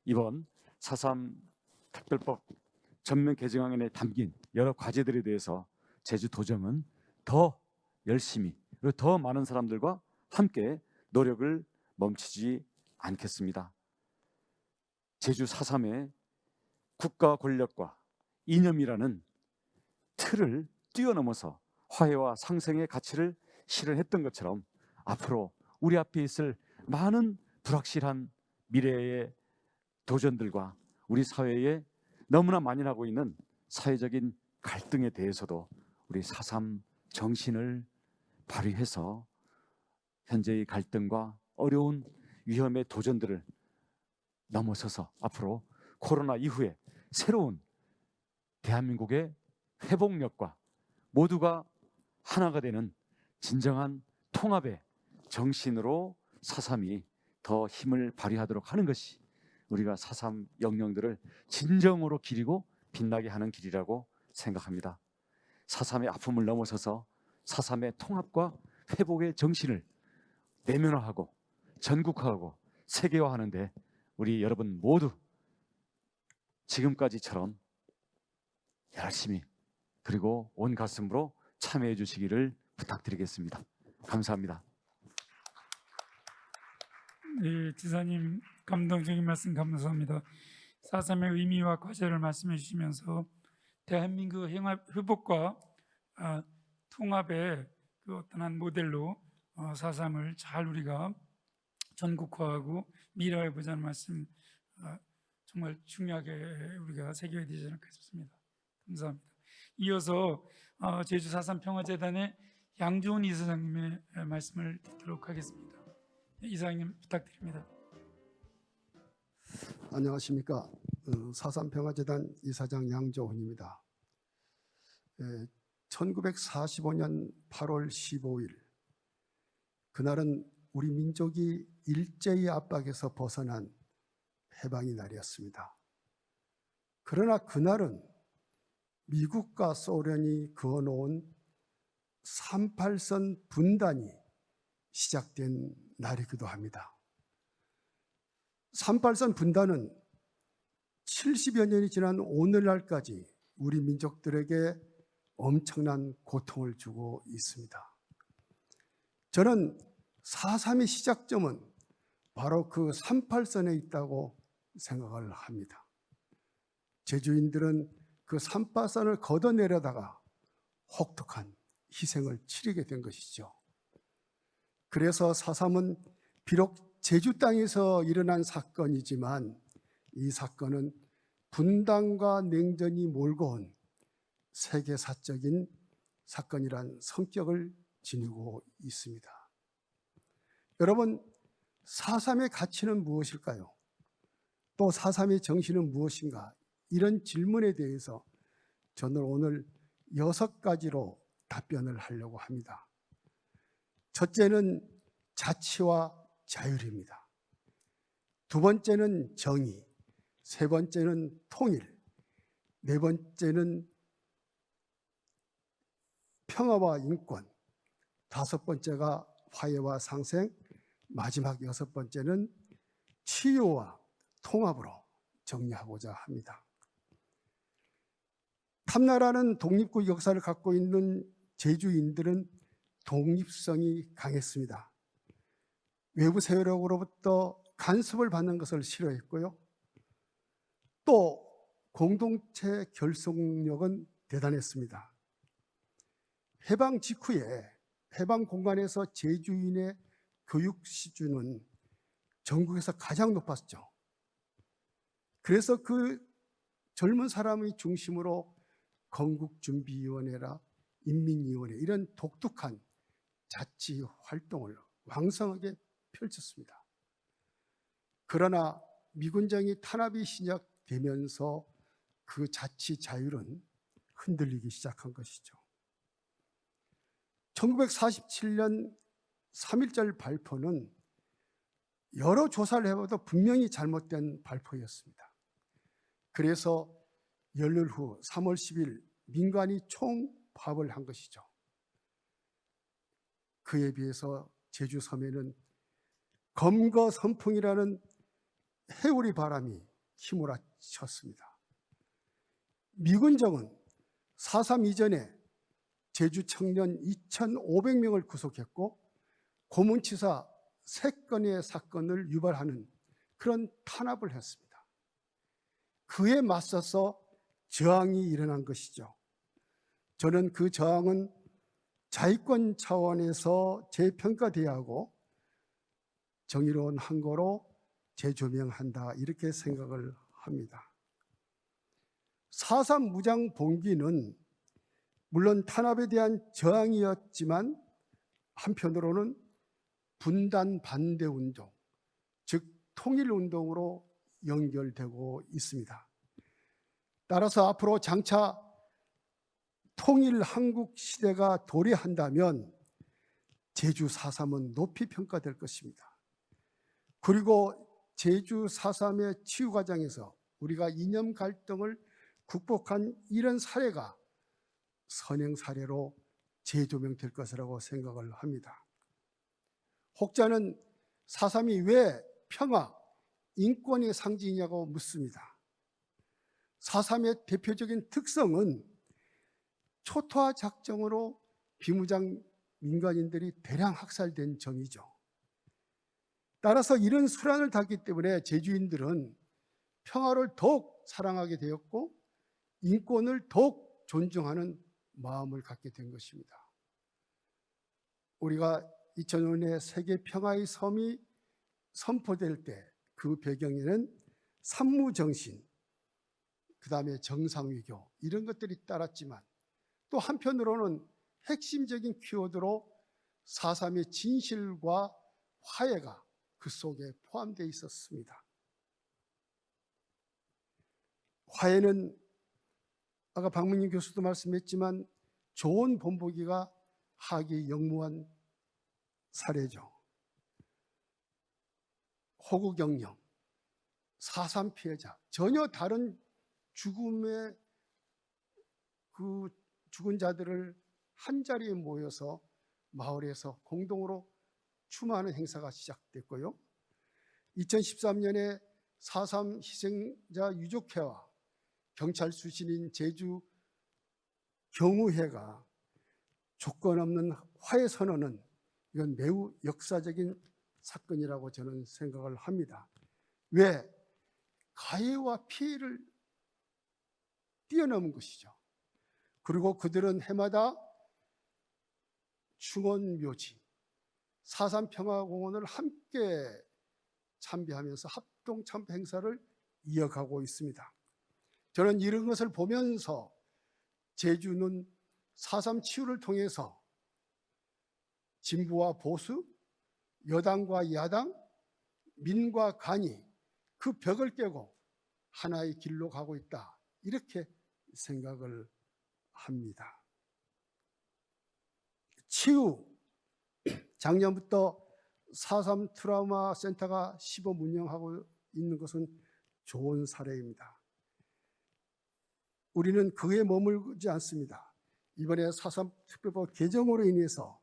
이번 4.3 특별법 전면 개정안에 담긴 여러 과제들에 대해서 제주도정은 더 열심히 그리고 더 많은 사람들과 함께 노력을 멈추지 않겠습니다. 제주 4.3의 국가 권력과 이념이라는 틀을 뛰어넘어서 화해와 상생의 가치를 실현했던 것처럼 앞으로 우리 앞에 있을 많은 불확실한 미래의 도전들과 우리 사회에 너무나 많이 나고 있는 사회적인 갈등에 대해서도 우리 4.3 정신을 발휘해서 현재의 갈등과 어려운 위험의 도전들을 넘어서서 앞으로 코로나 이후에 새로운 대한민국의 회복력과 모두가 하나가 되는 진정한 통합의 정신으로 4.3이 더 힘을 발휘하도록 하는 것이 우리가 4.3 영령들을 진정으로 기리고 빛나게 하는 길이라고 생각합니다. 4.3의 아픔을 넘어서서 4.3의 통합과 회복의 정신을 내면화하고 전국화하고 세계화하는데 우리 여러분 모두 지금까지처럼 열심히 그리고 온 가슴으로 참여해 주시기를 부탁드리겠습니다. 감사합니다. 네, 지사님 감동적인 말씀 감사합니다. 4.3의 의미와 과제를 말씀해 주시면서 대한민국 회복과 통합의 그 어떤 한 모델로 4.3을 잘 우리가 전국화하고 미래화해 보자는 말씀 정말 중요하게 우리가 새겨야 되지 않을까 싶습니다. 감사합니다. 이어서 제주 4.3 평화재단의 양조은 이사장님의 말씀을 듣도록 하겠습니다. 이사장님 부탁드립니다. 안녕하십니까. 4.3 평화재단 이사장 양조훈입니다. 1945년 8월 15일 그날은 우리 민족이 일제의 압박에서 벗어난 해방의 날이었습니다. 그러나 그날은 미국과 소련이 그어놓은 38선 분단이 시작된 날이기도 합니다. 38선 분단은 70여 년이 지난 오늘날까지 우리 민족들에게 엄청난 고통을 주고 있습니다. 저는 4.3의 시작점은 바로 그 38선에 있다고 생각을 합니다. 제주인들은 그 38선을 걷어내려다가 혹독한 희생을 치르게 된 것이죠. 그래서 4.3은 비록 제주 땅에서 일어난 사건이지만 이 사건은 분단과 냉전이 몰고 온 세계사적인 사건이란 성격을 지니고 있습니다. 여러분, 4.3의 가치는 무엇일까요? 또 4.3의 정신은 무엇인가? 이런 질문에 대해서 저는 오늘 6가지로 답변을 하려고 합니다. 첫째는 자치와 자율입니다. 두 번째는 정의, 세 번째는 통일, 네 번째는 평화와 인권, 다섯 번째가 화해와 상생, 마지막 6번째는 치유와 통합으로 정리하고자 합니다. 탐나라는 독립국 역사를 갖고 있는 제주인들은 독립성이 강했습니다. 외부 세력으로부터 간섭을 받는 것을 싫어했고요. 또 공동체 결속력은 대단했습니다. 해방 직후에 해방 공간에서 제주인의 교육 수준은 전국에서 가장 높았죠. 그래서 그 젊은 사람의 중심으로 건국준비위원회라 인민위원회 이런 독특한 자치 활동을 왕성하게 펼쳤습니다. 그러나 미군정이 탄압이 시작되면서 그 자치 자율은 흔들리기 시작한 것이죠. 1947년 3.1절 발표는 여러 조사를 해봐도 분명히 잘못된 발표였습니다. 그래서 열흘 후 3월 10일 민간이 총파업을 한 것이죠. 그에 비해서 제주 섬에는 검거 선풍이라는 해오리 바람이 휘몰아쳤습니다. 미군정은 4.3 이전에 제주 청년 2,500명을 구속했고 고문치사 3건의 사건을 유발하는 그런 탄압을 했습니다. 그에 맞서서 저항이 일어난 것이죠. 저는 그 저항은 자위권 차원에서 재평가돼야 하고 정의로운 항거로 재조명한다 이렇게 생각을 합니다. 4.3 무장 봉기는 물론 탄압에 대한 저항이었지만 한편으로는 분단 반대 운동, 즉 통일 운동으로 연결되고 있습니다. 따라서 앞으로 장차 통일 한국 시대가 도래한다면 제주 4.3은 높이 평가될 것입니다. 그리고 제주 4.3의 치유 과정에서 우리가 이념 갈등을 극복한 이런 사례가 선행 사례로 재조명될 것이라고 생각을 합니다. 혹자는 4.3이 왜 평화, 인권의 상징이냐고 묻습니다. 4.3의 대표적인 특성은 초토화 작정으로 비무장 민간인들이 대량 학살된 점이죠. 따라서 이런 수란을 탔기 때문에 제주인들은 평화를 더욱 사랑하게 되었고 인권을 더욱 존중하는 마음을 갖게 된 것입니다. 우리가 2005년에 세계 평화의 섬이 선포될 때 그 배경에는 산무정신, 그 다음에 정상위교 이런 것들이 따랐지만 또 한편으로는 핵심적인 키워드로 4.3의 진실과 화해가 그 속에 포함되어 있었습니다. 화해는 아까 박문님 교수도 말씀했지만 좋은 본보기가 하기 영무한 사례죠. 호국영령, 4.3 피해자, 전혀 다른 죽음의 그 죽은 자들을 한자리에 모여서 마을에서 공동으로 추모하는 행사가 시작됐고요. 2013년에 4.3 희생자 유족회와 경찰 수신인 제주 경우회가 조건 없는 화해 선언은 이건 매우 역사적인 사건이라고 저는 생각을 합니다. 왜? 가해와 피해를 뛰어넘은 것이죠. 그리고 그들은 해마다 충원묘지, 4.3 평화공원을 함께 참배하면서 합동 참배 행사를 이어가고 있습니다. 저는 이런 것을 보면서 제주는 4.3 치유를 통해서 진보와 보수, 여당과 야당, 민과 간이 그 벽을 깨고 하나의 길로 가고 있다. 이렇게 생각을 합니다. 치유, 작년부터 4.3 트라우마 센터가 시범 운영하고 있는 것은 좋은 사례입니다. 우리는 그에 머물지 않습니다. 이번에 4.3 특별법 개정으로 인해서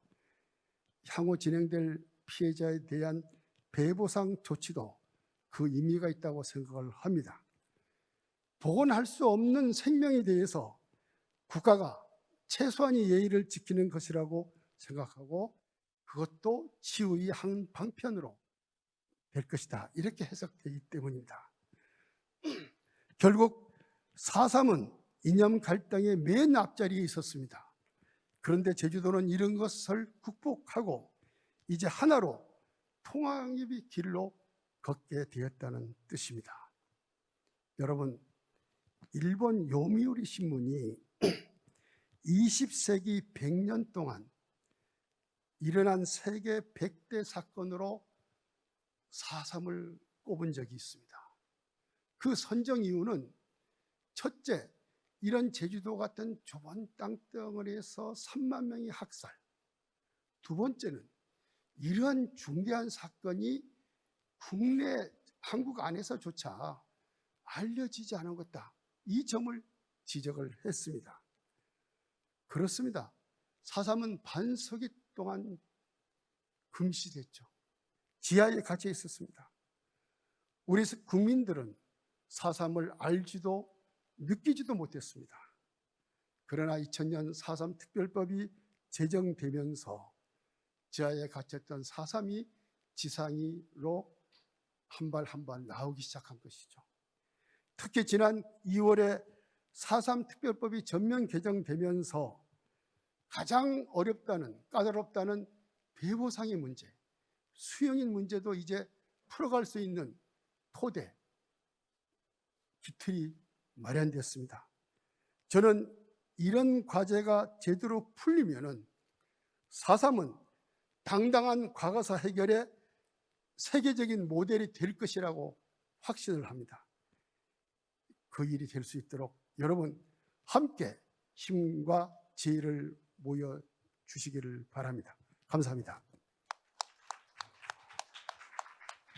향후 진행될 피해자에 대한 배보상 조치도 그 의미가 있다고 생각을 합니다. 복원할 수 없는 생명에 대해서 국가가 최소한의 예의를 지키는 것이라고 생각하고 그것도 치유의 한 방편으로 될 것이다. 이렇게 해석되기 때문입니다. 결국 4.3은 이념 갈등의 맨 앞자리에 있었습니다. 그런데 제주도는 이런 것을 극복하고 이제 하나로 통합의 길로 걷게 되었다는 뜻입니다. 여러분, 일본 요미우리 신문이 20세기 100년 동안 일어난 세계 100대 사건으로 4.3을 꼽은 적이 있습니다. 그 선정 이유는 첫째, 이런 제주도 같은 좁은 땅덩어리에서 3만 명이 학살. 두 번째는 이러한 중대한 사건이 국내 한국 안에서조차 알려지지 않은 것다. 이 점을 지적을 했습니다. 그렇습니다. 4.3은 반세기 동안 금시됐죠. 지하에 갇혀 있었습니다. 우리 국민들은 4.3을 알지도 느끼지도 못했습니다. 그러나 2000년 4.3 특별법이 제정되면서 지하에 갇혔던 4.3이 지상으로 한 발 한 발 나오기 시작한 것이죠. 특히 지난 2월에 4.3 특별법이 전면 개정되면서 가장 어렵다는, 까다롭다는 배보상의 문제, 수용인 문제도 이제 풀어갈 수 있는 토대, 기틀이 마련됐습니다. 저는 이런 과제가 제대로 풀리면은 4.3은 당당한 과거사 해결의 세계적인 모델이 될 것이라고 확신을 합니다. 그 일이 될 수 있도록 여러분 함께 힘과 지혜를 모여 주시기를 바랍니다. 감사합니다.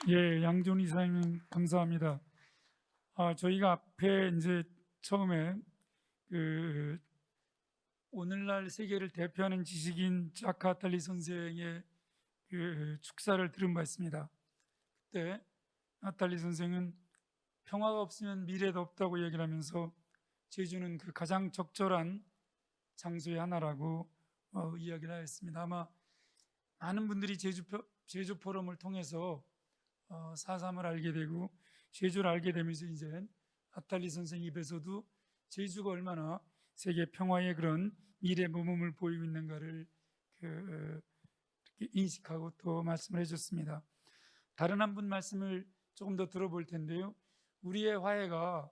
예, 양준 이사님 감사합니다. 저희가 앞에 이제 처음에 오늘날 세계를 대표하는 지식인 자크 아탈리 선생의 축사를 들은 바 있습니다. 그때 아탈리 선생은 평화가 없으면 미래도 없다고 얘기를 하면서 제주는 그 가장 적절한 장소의 하나라고 이야기를 하였습니다. 아마 많은 분들이 제주 포럼을 통해서 4.3을 알게 되고 제주를 알게 되면서 이제 아탈리 선생 입에서도 제주가 얼마나 세계 평화의 그런 미래 모범을 보이고 있는가를 인식하고 또 말씀을 해줬습니다. 다른 한 분 말씀을 조금 더 들어볼 텐데요. 우리의 화해가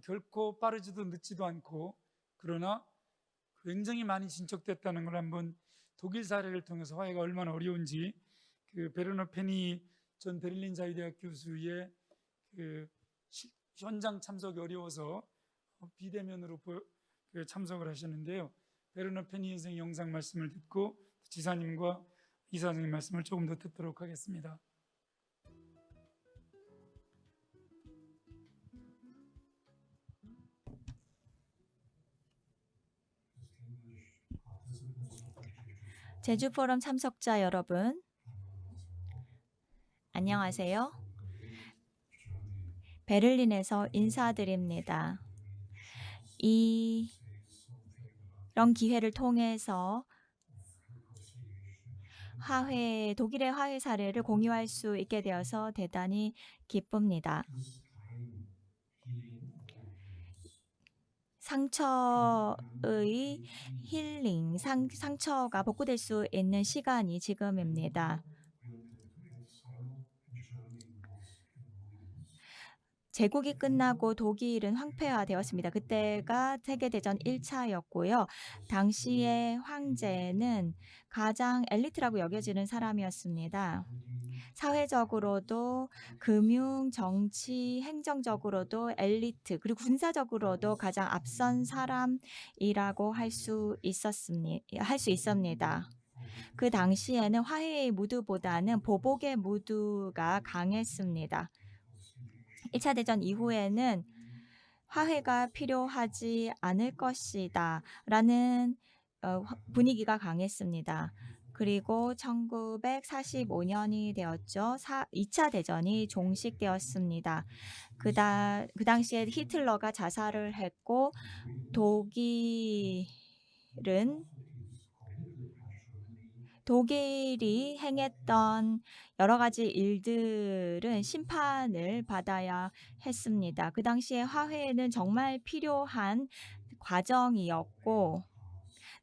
결코 빠르지도 늦지도 않고 그러나 굉장히 많이 진척됐다는 걸 한번 독일 사례를 통해서 화해가 얼마나 어려운지 베르너 페니 전 베를린 자유대학 교수의 현장 참석이 어려워서 비대면으로 참석을 하셨는데요. 베르너 페니 선생 영상 말씀을 듣고 지사님과 이사장님 말씀을 조금 더 듣도록 하겠습니다. 제주 포럼 참석자 여러분, 안녕하세요. 베를린에서 인사드립니다. 이런 기회를 통해서 독일의 화해 사례를 공유할 수 있게 되어서 대단히 기쁩니다. 상처의 힐링, 상처가 복구될 수 있는 시간이 지금입니다. 제국이 끝나고 독일은 황폐화되었습니다. 그때가 세계대전 1차였고요. 당시의 황제는 가장 엘리트라고 여겨지는 사람이었습니다. 사회적으로도 금융, 정치, 행정적으로도 엘리트, 그리고 군사적으로도 가장 앞선 사람이라고 할 수 있습니다. 그 당시에는 화해의 무드보다는 보복의 무드가 강했습니다. 1차 대전 이후에는 화해가 필요하지 않을 것이다 라는 분위기가 강했습니다. 그리고 1945년이 되었죠. 2차 대전이 종식되었습니다. 그 당시에 히틀러가 자살을 했고 독일이 행했던 여러 가지 일들은 심판을 받아야 했습니다. 그 당시에 화해는 정말 필요한 과정이었고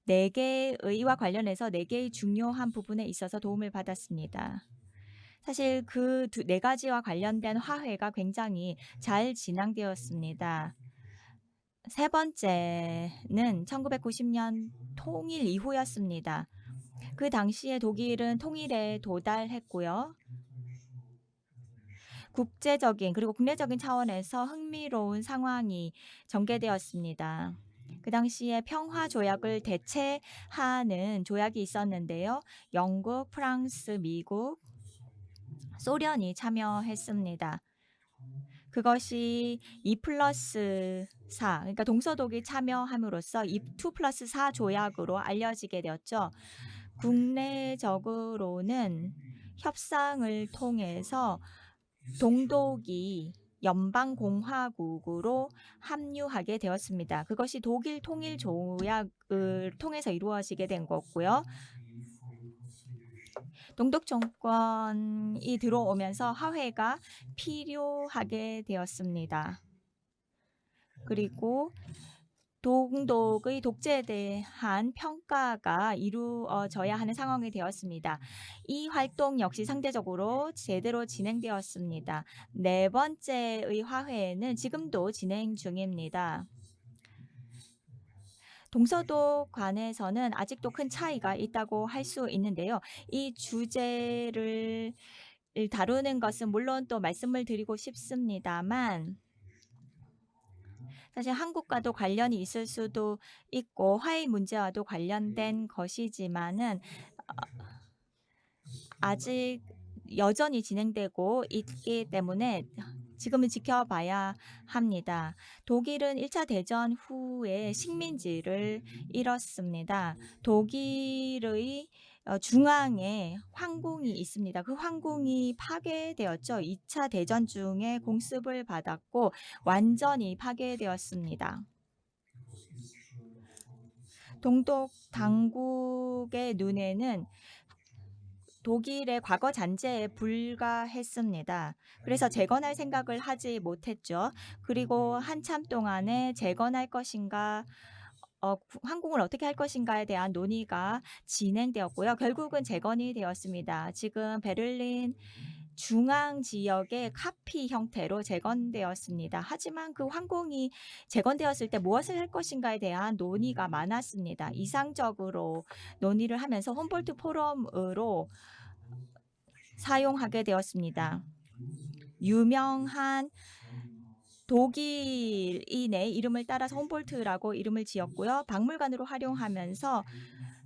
4개의 의와 관련해서 4개의 중요한 부분에 있어서 도움을 받았습니다. 사실 그 4가지와 관련된 화해가 굉장히 잘 진행되었습니다. 세 번째는 1990년 통일 이후였습니다. 그 당시에 독일은 통일에 도달했고요. 국제적인 그리고 국내적인 차원에서 흥미로운 상황이 전개되었습니다. 그 당시에 평화 조약을 대체하는 조약이 있었는데요. 영국, 프랑스, 미국, 소련이 참여했습니다. 그것이 2+4, 그러니까 동서독이 참여함으로써 2+4 조약으로 알려지게 되었죠. 국내적으로는 협상을 통해서 동독이 연방공화국으로 합류하게 되었습니다. 그것이 독일 통일 조약을 통해서 이루어지게 된 거고요. 동독 정권이 들어오면서 화해가 필요하게 되었습니다. 그리고 동독의 독재에 대한 평가가 이루어져야 하는 상황이 되었습니다. 이 활동 역시 상대적으로 제대로 진행되었습니다. 4번째의 화해는 지금도 진행 중입니다. 동서독 간에서는 아직도 큰 차이가 있다고 할 수 있는데요. 이 주제를 다루는 것은 물론 또 말씀을 드리고 싶습니다만 사실 한국과도 관련이 있을 수도 있고 화해 문제와도 관련된 것이지만은 아직 여전히 진행되고 있기 때문에 지금은 지켜봐야 합니다. 독일은 1차 대전 후에 식민지를 잃었습니다. 독일의 중앙에 황궁이 있습니다. 그 황궁이 파괴되었죠. 2차 대전 중에 공습을 받았고 완전히 파괴되었습니다. 동독 당국의 눈에는 독일의 과거 잔재에 불과했습니다. 그래서 재건할 생각을 하지 못했죠. 그리고 한참 동안에 재건할 것인가, 항공을 어떻게 할 것인가에 대한 논의가 진행되었고요. 결국은 재건이 되었습니다. 지금 베를린 중앙 지역의 카피 형태로 재건되었습니다. 하지만 그 황궁이 재건되었을 때 무엇을 할 것인가에 대한 논의가 많았습니다. 이상적으로 논의를 하면서 홈볼트 포럼으로 사용하게 되었습니다. 유명한 독일인의 이름을 따라서 홈볼트라고 이름을 지었고요. 박물관으로 활용하면서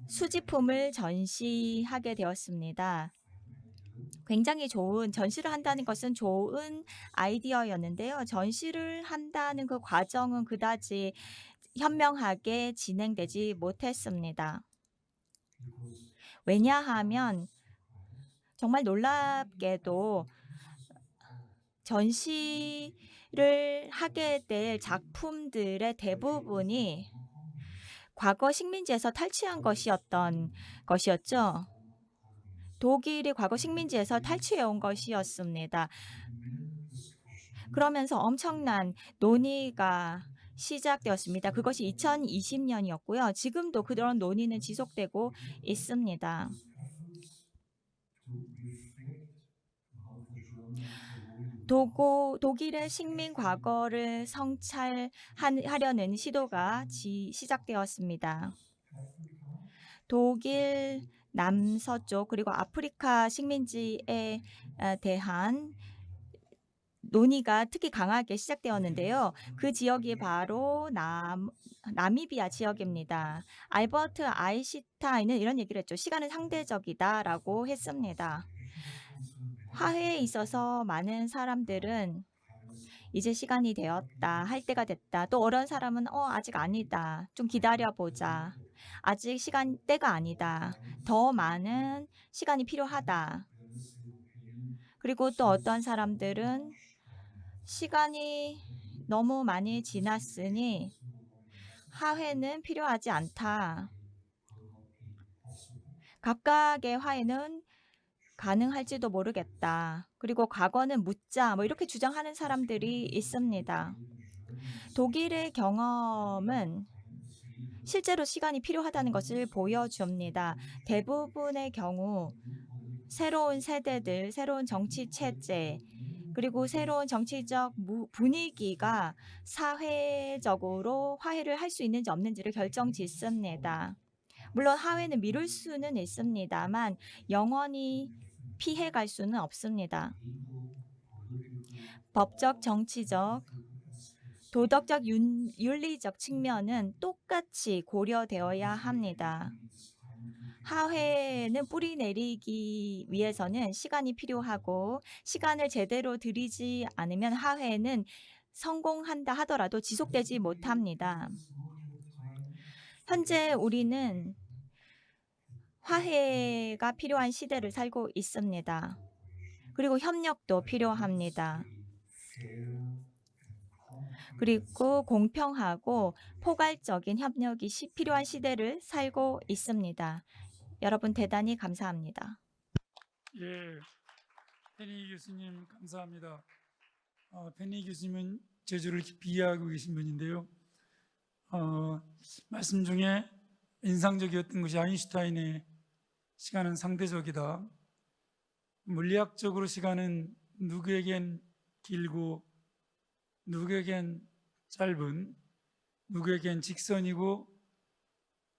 수집품을 전시하게 되었습니다. 굉장히 전시를 한다는 것은 좋은 아이디어였는데요. 전시를 한다는 그 과정은 그다지 현명하게 진행되지 못했습니다. 왜냐하면 정말 놀랍게도 전시 하게 될 작품들의 대부분이 과거 식민지에서 탈취한 것이었죠. 독일이 과거 식민지에서 탈취해 온 것이었습니다. 그러면서 엄청난 논의가 시작되었습니다. 그것이 2020년이었고요. 지금도 그런 논의는 지속되고 있습니다. 독일의 식민 과거를 성찰하려는 시도가 시작되었습니다. 독일 남서쪽 그리고 아프리카 식민지에 대한 논의가 특히 강하게 시작되었는데요. 그 지역이 바로 나미비아 지역입니다. 알버트 아인슈타인은 이런 얘기를 했죠. 시간은 상대적이다라고 했습니다. 화해에 있어서 많은 사람들은 이제 시간이 되었다, 할 때가 됐다. 또 어떤 사람은 아직 아니다. 좀 기다려보자. 아직 때가 아니다. 더 많은 시간이 필요하다. 그리고 또 어떤 사람들은 시간이 너무 많이 지났으니 화해는 필요하지 않다. 각각의 화해는 가능할지도 모르겠다. 그리고 과거는 묻자 이렇게 주장하는 사람들이 있습니다. 독일의 경험은 실제로 시간이 필요하다는 것을 보여줍니다. 대부분의 경우 새로운 세대들, 새로운 정치 체제, 그리고 새로운 정치적 분위기가 사회적으로 화해를 할 수 있는지 없는지를 결정짓습니다. 물론 화해는 미룰 수는 있습니다만 영원히 피해갈 수는 없습니다. 법적, 정치적, 도덕적, 윤리적 측면은 똑같이 고려되어야 합니다. 화해는 뿌리 내리기 위해서는 시간이 필요하고 시간을 제대로 들이지 않으면 화해는 성공한다 하더라도 지속되지 못합니다. 현재 우리는 화해가 필요한 시대를 살고 있습니다. 그리고 협력도 필요합니다. 그리고 공평하고 포괄적인 협력이 필요한 시대를 살고 있습니다. 여러분 대단히 감사합니다. 예, 페니 교수님 감사합니다. 페니 교수님은 제주를 깊이 이해하고 계신 분인데요. 말씀 중에 인상적이었던 것이 아인슈타인의 시간은 상대적이다. 물리학적으로 시간은 누구에겐 길고 누구에겐 짧은, 누구에겐 직선이고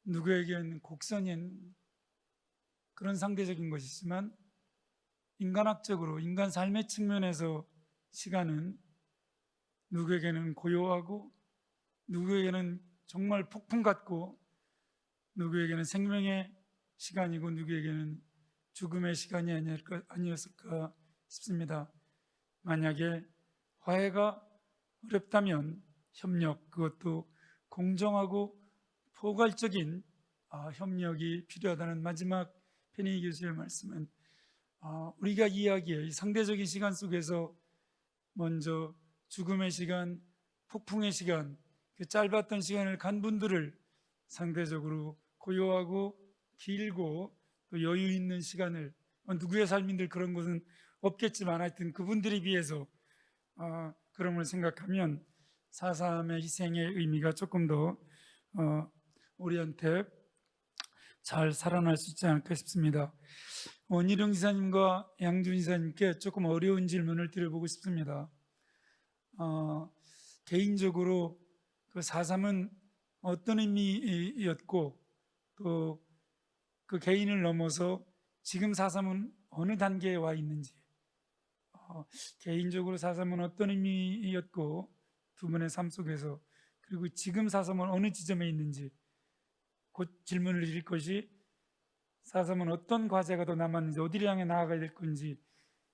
누구에겐 곡선인 그런 상대적인 것이 있지만 인간학적으로 인간 삶의 측면에서 시간은 누구에게는 고요하고 누구에게는 정말 폭풍 같고 누구에게는 생명의 시간이고 누구에게는 죽음의 시간이 아니었을까 싶습니다. 만약에 화해가 어렵다면 협력, 그것도 공정하고 포괄적인 협력이 필요하다는 마지막 페니 교수의 말씀은 우리가 이야기해 이 상대적인 시간 속에서 먼저 죽음의 시간, 폭풍의 시간, 그 짧았던 시간을 간 분들을 상대적으로 고요하고 길고 또 여유 있는 시간을 누구의 삶인들 그런 것은 없겠지만 하여튼 그분들에 비해서 그런 걸 생각하면 4.3의 희생의 의미가 조금 더 우리한테 잘 살아날 수 있지 않을까 싶습니다. 원희룡 지사님과 양준 지사님께 조금 어려운 질문을 드려보고 싶습니다. 개인적으로 그 4.3은 어떤 의미였고 또 그 개인을 넘어서 지금 4.3은 어느 단계에 와 있는지, 개인적으로 4.3은 어떤 의미였고 두 분의 삶 속에서, 그리고 지금 4.3은 어느 지점에 있는지 곧 질문을 드릴 것이 4.3은 어떤 과제가 더 남았는지, 어디를 향해 나아가야 될 건지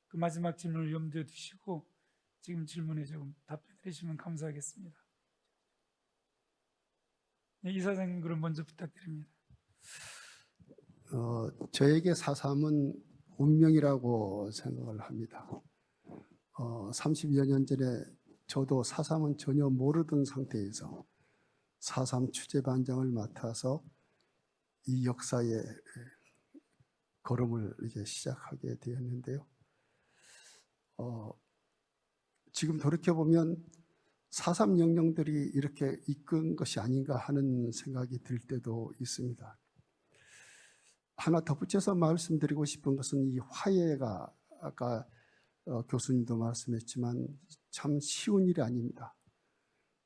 그 마지막 질문을 염두에 두시고 지금 질문에 좀 답변해 주시면 감사하겠습니다. 네, 이사장님 그럼 먼저 부탁드립니다. 저에게 4.3은 운명이라고 생각을 합니다. 30여 년 전에 저도 4.3은 전혀 모르던 상태에서 4.3 취재반장을 맡아서 이 역사의 걸음을 이제 시작하게 되었는데요. 지금 돌이켜보면 4.3 명령들이 이렇게 이끈 것이 아닌가 하는 생각이 들 때도 있습니다. 하나 덧붙여서 말씀드리고 싶은 것은 이 화해가 아까 교수님도 말씀했지만 참 쉬운 일이 아닙니다.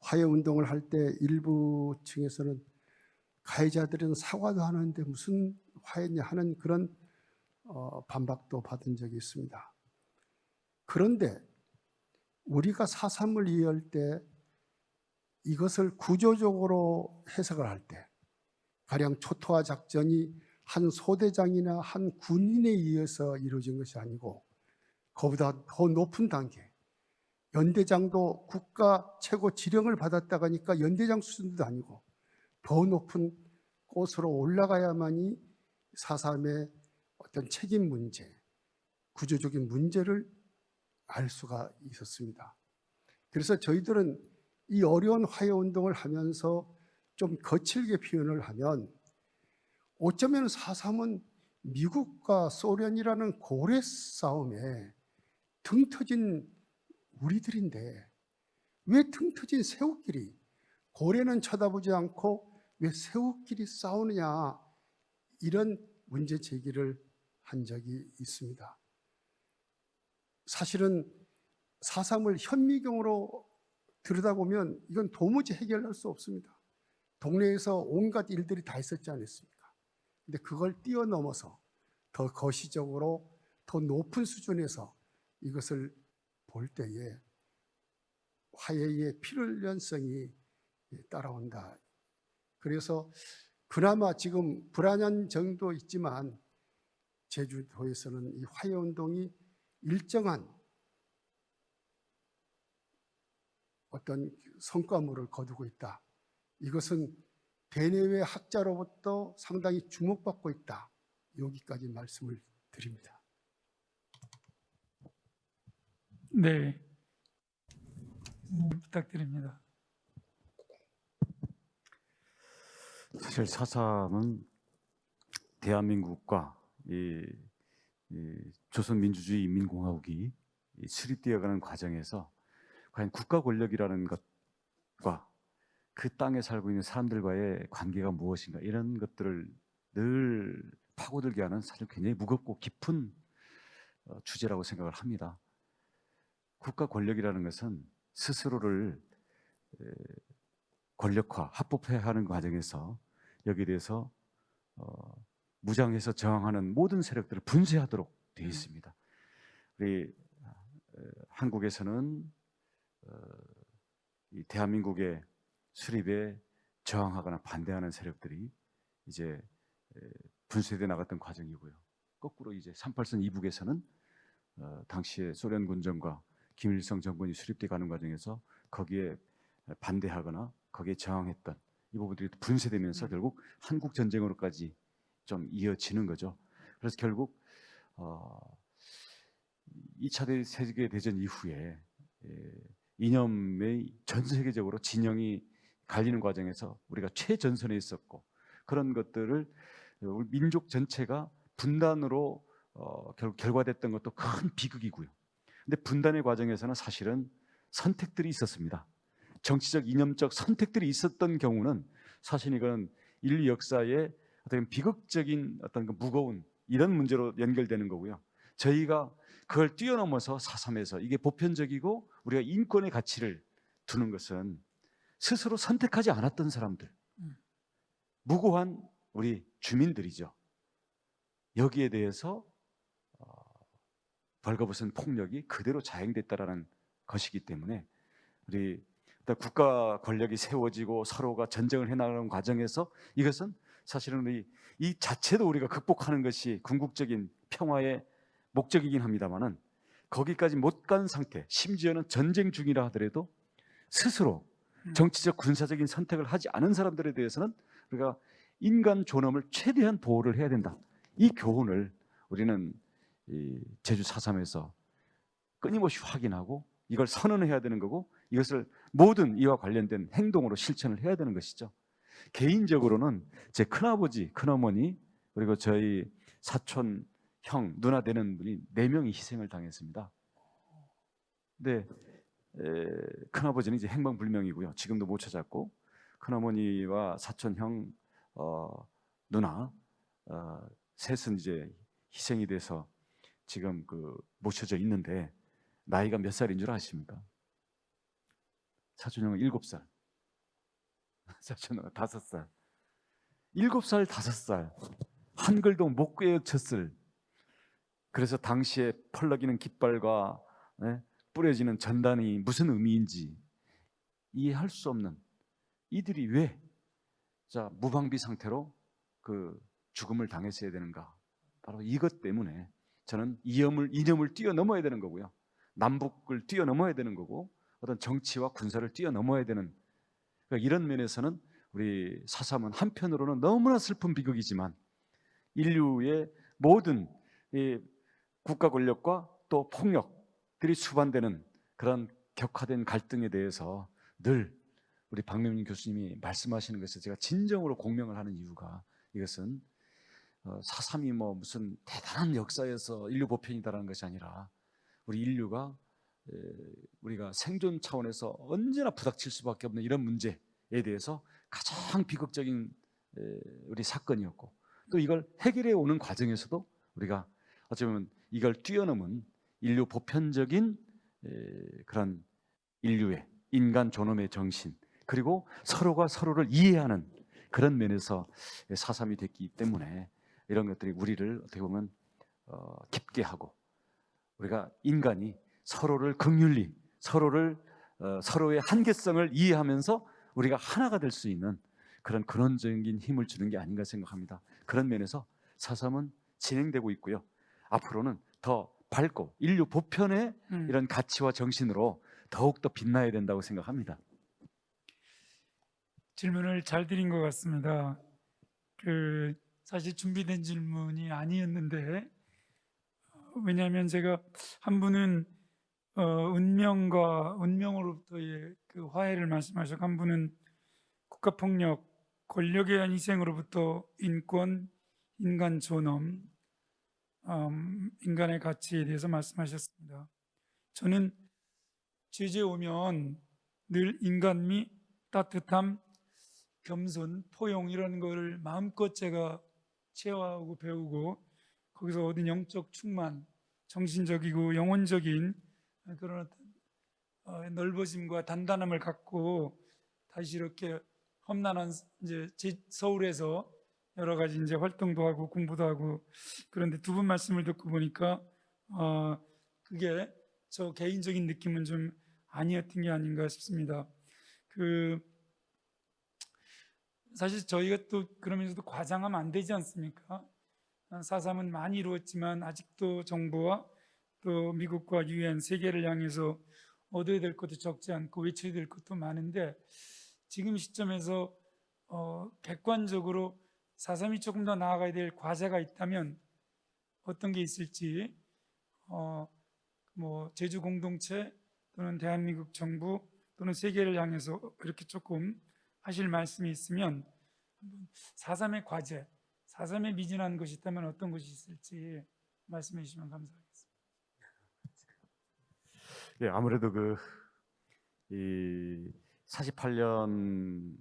화해 운동을 할 때 일부 층에서는 가해자들은 사과도 하는데 무슨 화해냐 하는 그런 반박도 받은 적이 있습니다. 그런데 우리가 4.3을 이해할 때 이것을 구조적으로 해석을 할 때 가령 초토화 작전이 한 소대장이나 한 군인에 의해서 이루어진 것이 아니고 그보다 더 높은 단계, 연대장도 국가 최고 지령을 받았다가 하니까 연대장 수준도 아니고 더 높은 곳으로 올라가야만이 4.3의 어떤 책임 문제, 구조적인 문제를 알 수가 있었습니다. 그래서 저희들은 이 어려운 화해운동을 하면서 좀 거칠게 표현을 하면 어쩌면 4.3은 미국과 소련이라는 고래 싸움에 등 터진 우리들인데 왜 등 터진 새우끼리 고래는 쳐다보지 않고 왜 새우끼리 싸우느냐 이런 문제 제기를 한 적이 있습니다. 사실은 4.3을 현미경으로 들여다보면 이건 도무지 해결할 수 없습니다. 동네에서 온갖 일들이 다 있었지 않았습니까? 근데 그걸 뛰어넘어서 더 거시적으로 더 높은 수준에서 이것을 볼 때에 화해의 필연성이 따라온다. 그래서 그나마 지금 불안한 정도 있지만 제주도에서는 이 화해운동이 일정한 어떤 성과물을 거두고 있다. 이것은 대내외 학자로부터 상당히 주목받고 있다. 여기까지 말씀을 드립니다. 네, 부탁드립니다. 사실 4.3은 대한민국과 이 조선민주주의 인민공화국이 수립되어가는 과정에서 과연 국가 권력이라는 것과 그 땅에 살고 있는 사람들과의 관계가 무엇인가 이런 것들을 늘 파고들게 하는 사실 굉장히 무겁고 깊은 주제라고 생각을 합니다. 국가 권력이라는 것은 스스로를 권력화, 합법화하는 과정에서 여기에 대해서 무장해서 저항하는 모든 세력들을 분쇄하도록 되어 있습니다. 우리 한국에서는 이 대한민국의 수립에 저항하거나 반대하는 세력들이 이제 분쇄돼 나갔던 과정이고요. 거꾸로 이제 38선 이북에서는 당시에 소련 군정과 김일성 정권이 수립돼 가는 과정에서 거기에 반대하거나 거기에 저항했던 이 부분들이 분쇄되면서 결국 한국 전쟁으로까지 좀 이어지는 거죠. 그래서 결국 2차 세계대전 이후에 이념의 전 세계적으로 진영이 갈리는 과정에서 우리가 최전선에 있었고 그런 것들을 우리 민족 전체가 분단으로 결국 결과됐던 것도 큰 비극이고요. 근데 분단의 과정에서는 사실은 선택들이 있었습니다. 정치적 이념적 선택들이 있었던 경우는 사실 이건 인류 역사의 어떤 비극적인 어떤 그 무거운 이런 문제로 연결되는 거고요. 저희가 그걸 뛰어넘어서 4.3에서 이게 보편적이고 우리가 인권의 가치를 두는 것은 스스로 선택하지 않았던 사람들, 무고한 우리 주민들이죠. 여기에 대해서 벌거벗은 폭력이 그대로 자행됐다라는 것이기 때문에 우리 국가 권력이 세워지고 서로가 전쟁을 해나가는 과정에서 이것은 사실은 우리 이 자체도 우리가 극복하는 것이 궁극적인 평화의 목적이긴 합니다만은 거기까지 못 간 상태, 심지어는 전쟁 중이라 하더라도 스스로 정치적 군사적인 선택을 하지 않은 사람들에 대해서는 우리가 인간 존엄을 최대한 보호를 해야 된다. 이 교훈을 우리는 이 제주 4.3에서 끊임없이 확인하고 이걸 선언해야 되는 거고 이것을 모든 이와 관련된 행동으로 실천을 해야 되는 것이죠. 개인적으로는 제 큰아버지, 큰어머니 그리고 저희 사촌, 형, 누나 되는 분이 4명이 희생을 당했습니다. 근데 큰아버지는 이제 행방불명이고요. 지금도 못 찾았고 큰어머니와 사촌, 형, 누나 셋은 이제 희생이 돼서 지금 모셔져 있는데 나이가 몇 살인 줄 아십니까? 사촌 형은 7살, 사촌 형은 5살. 7살, 5살. 한글도 못 꿰쳤을. 그래서 당시에 펄럭이는 깃발과 뿌려지는 전단이 무슨 의미인지 이해할 수 없는 이들이 왜 무방비 상태로 죽음을 당했어야 되는가? 바로 이것 때문에 저는 이념을 뛰어넘어야 되는 거고요. 남북을 뛰어넘어야 되는 거고 어떤 정치와 군사를 뛰어넘어야 되는, 그러니까 이런 면에서는 우리 4.3은 한편으로는 너무나 슬픈 비극이지만 인류의 모든 국가 권력과 또 폭력들이 수반되는 그런 격화된 갈등에 대해서 늘 우리 박명진 교수님이 말씀하시는 것에 제가 진정으로 공명을 하는 이유가, 이것은 4.3이 무슨 대단한 역사에서 인류 보편이다라는 것이 아니라 우리 인류가 우리가 생존 차원에서 언제나 부닥칠 수밖에 없는 이런 문제에 대해서 가장 비극적인 우리 사건이었고, 또 이걸 해결해 오는 과정에서도 우리가 어쩌면 이걸 뛰어넘은 인류 보편적인 그런 인류의 인간 존엄의 정신, 그리고 서로가 서로를 이해하는 그런 면에서 4.3이 됐기 때문에 이런 것들이 우리를 어떻게 보면 깊게 하고, 우리가 인간이 서로를 긍휼히 서로의 한계성을 이해하면서 우리가 하나가 될 수 있는 그런 근원적인 힘을 주는 게 아닌가 생각합니다. 그런 면에서 4.3은 진행되고 있고요. 앞으로는 더 밝고 인류 보편의 이런 가치와 정신으로 더욱더 빛나야 된다고 생각합니다. 질문을 잘 드린 것 같습니다. 사실 준비된 질문이 아니었는데, 왜냐하면 제가 한 분은 운명으로부터의 그 화해를 말씀하셨고, 한 분은 국가폭력, 권력에 의한 희생으로부터 인권, 인간 존엄, 인간의 가치에 대해서 말씀하셨습니다. 저는 제재 오면 늘 인간미, 따뜻함, 겸손, 포용 이런 거를 마음껏 제가 체화하고 배우고, 거기서 얻은 영적 충만, 정신적이고 영혼적인 그런 넓어짐과 단단함을 갖고 다시 이렇게 험난한 이제 서울에서 여러 가지 이제 활동도 하고 공부도 하고, 그런데 두 분 말씀을 듣고 보니까 그게 저 개인적인 느낌은 좀 아니었던 게 아닌가 싶습니다. 사실 저희가 또 그러면서도 과장하면 안 되지 않습니까? 4.3은 많이 이루었지만 아직도 정부와 또 미국과 유엔, 세계를 향해서 얻어야 될 것도 적지 않고 외쳐야 될 것도 많은데, 지금 시점에서 객관적으로 4.3이 조금 더 나아가야 될 과제가 있다면 어떤 게 있을지, 제주 공동체 또는 대한민국 정부 또는 세계를 향해서 이렇게 조금 하실 말씀이 있으면 4.3의 과제, 4.3에 미진한 것이 있다면 어떤 것이 있을지 말씀해 주시면 감사하겠습니다. 예, 아무래도 48년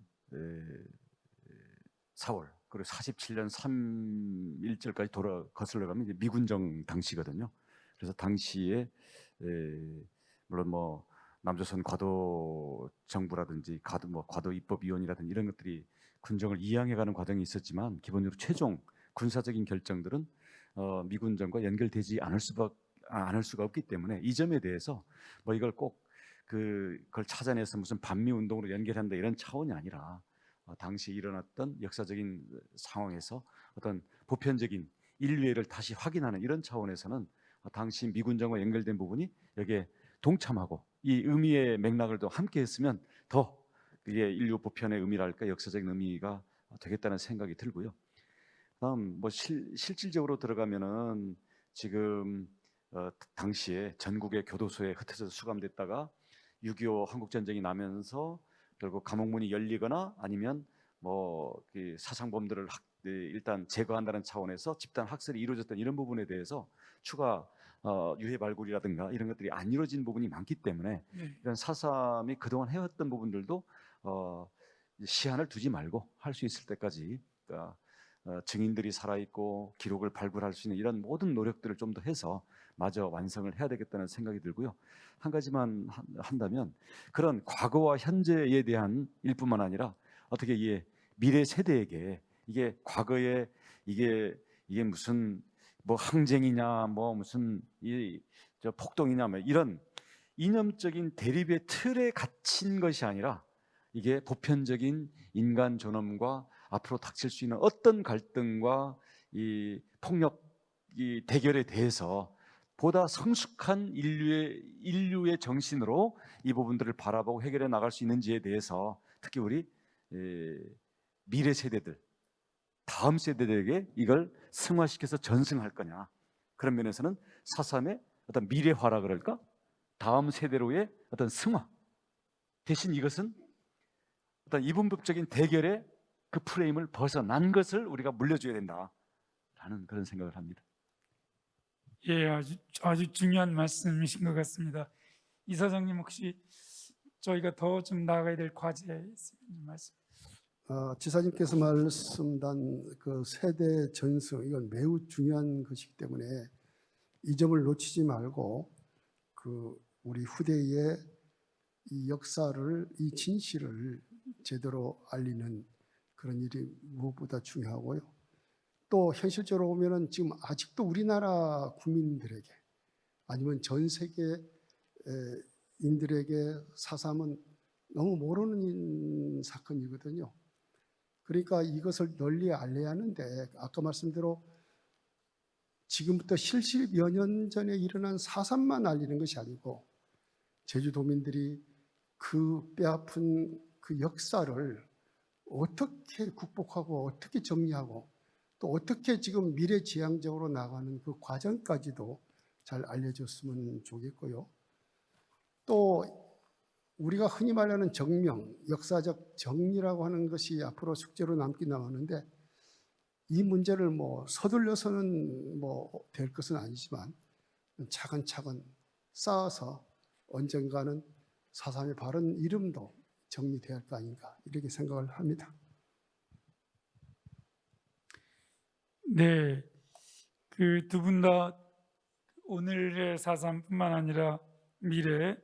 4월 그리고 47년 3.1절까지 거슬러 가면 이제 미군정 당시거든요. 그래서 당시에 물론 남조선 과도 정부라든지 과도 입법위원이라든지 이런 것들이 군정을 이양해가는 과정이 있었지만, 기본적으로 최종 군사적인 결정들은 미군정과 연결되지 않을 수가 없기 때문에 이 점에 대해서 이걸 꼭 그걸 찾아내서 무슨 반미 운동으로 연결한다 이런 차원이 아니라 당시 일어났던 역사적인 상황에서 어떤 보편적인 인류애를 다시 확인하는 이런 차원에서는 당시 미군정과 연결된 부분이 여기에 동참하고 이 의미의 맥락을 또 함께 했으면 더 그게 인류 보편의 의미랄까 역사적인 의미가 되겠다는 생각이 들고요. 다음 실질적으로 들어가면은 지금 당시에 전국의 교도소에 흩어져서 수감됐다가 6.25 한국전쟁이 나면서 결국 감옥문이 열리거나 아니면 그 사상범들을 일단 제거한다는 차원에서 집단 학살이 이루어졌던 이런 부분에 대해서 추가 유해 발굴이라든가 이런 것들이 안 이루어진 부분이 많기 때문에 네. 이런 4.3이 그동안 해왔던 부분들도 시한을 두지 말고 할 수 있을 때까지, 그러니까 증인들이 살아있고 기록을 발굴할 수 있는 이런 모든 노력들을 좀 더 해서 마저 완성을 해야 되겠다는 생각이 들고요. 한 가지만 한다면 그런 과거와 현재에 대한 일뿐만 아니라 어떻게 이 미래 세대에게 이게 과거에 이게 무슨 뭐 항쟁이냐 뭐 무슨 저 폭동이냐 뭐 이런 이념적인 대립의 틀에 갇힌 것이 아니라 이게 보편적인 인간 존엄과 앞으로 닥칠 수 있는 어떤 갈등과 이 폭력 이 대결에 대해서 보다 성숙한 인류의 정신으로 이 부분들을 바라보고 해결해 나갈 수 있는지에 대해서 특히 우리 미래 세대들, 다음 세대들에게 이걸 승화시켜서 전승할 거냐, 그런 면에서는 4.3의 어떤 미래화라 그럴까, 다음 세대로의 어떤 승화, 대신 이것은 어떤 이분법적인 대결의 그 프레임을 벗어난 것을 우리가 물려줘야 된다라는 그런 생각을 합니다. 예, 아주 중요한 말씀이신 것 같습니다. 이사장님 혹시 저희가 더 좀 나아가야 될 과제 있으면 말씀. 지사님께서 말씀한 그 세대 전승, 이건 매우 중요한 것이기 때문에 이 점을 놓치지 말고 그 우리 후대의 이 역사를, 이 진실을 제대로 알리는 그런 일이 무엇보다 중요하고요. 또 현실적으로 보면은 지금 아직도 우리나라 국민들에게 아니면 전 세계 인들에게 4.3은 너무 모르는 사건이거든요. 그러니까 이것을 널리 알려야 하는데, 아까 말씀대로 지금부터 70여 년 전에 일어난 4.3만 알리는 것이 아니고 제주도민들이 그 뼈아픈 그 역사를 어떻게 국복하고 어떻게 정리하고 또 어떻게 지금 미래지향적으로 나가는 그 과정까지도 잘 알려줬으면 좋겠고요. 또 우리가 흔히 말하는 정명, 역사적 정리라고 하는 것이 앞으로 숙제로 남긴 남았는데, 이 문제를 뭐 서둘러서는 뭐 될 것은 아니지만 차근차근 쌓아서 언젠가는 4.3의 바른 이름도 정리돼야 할 거 아닌가, 이렇게 생각을 합니다. 네, 그 두 분 다 오늘의 4.3뿐만 아니라 미래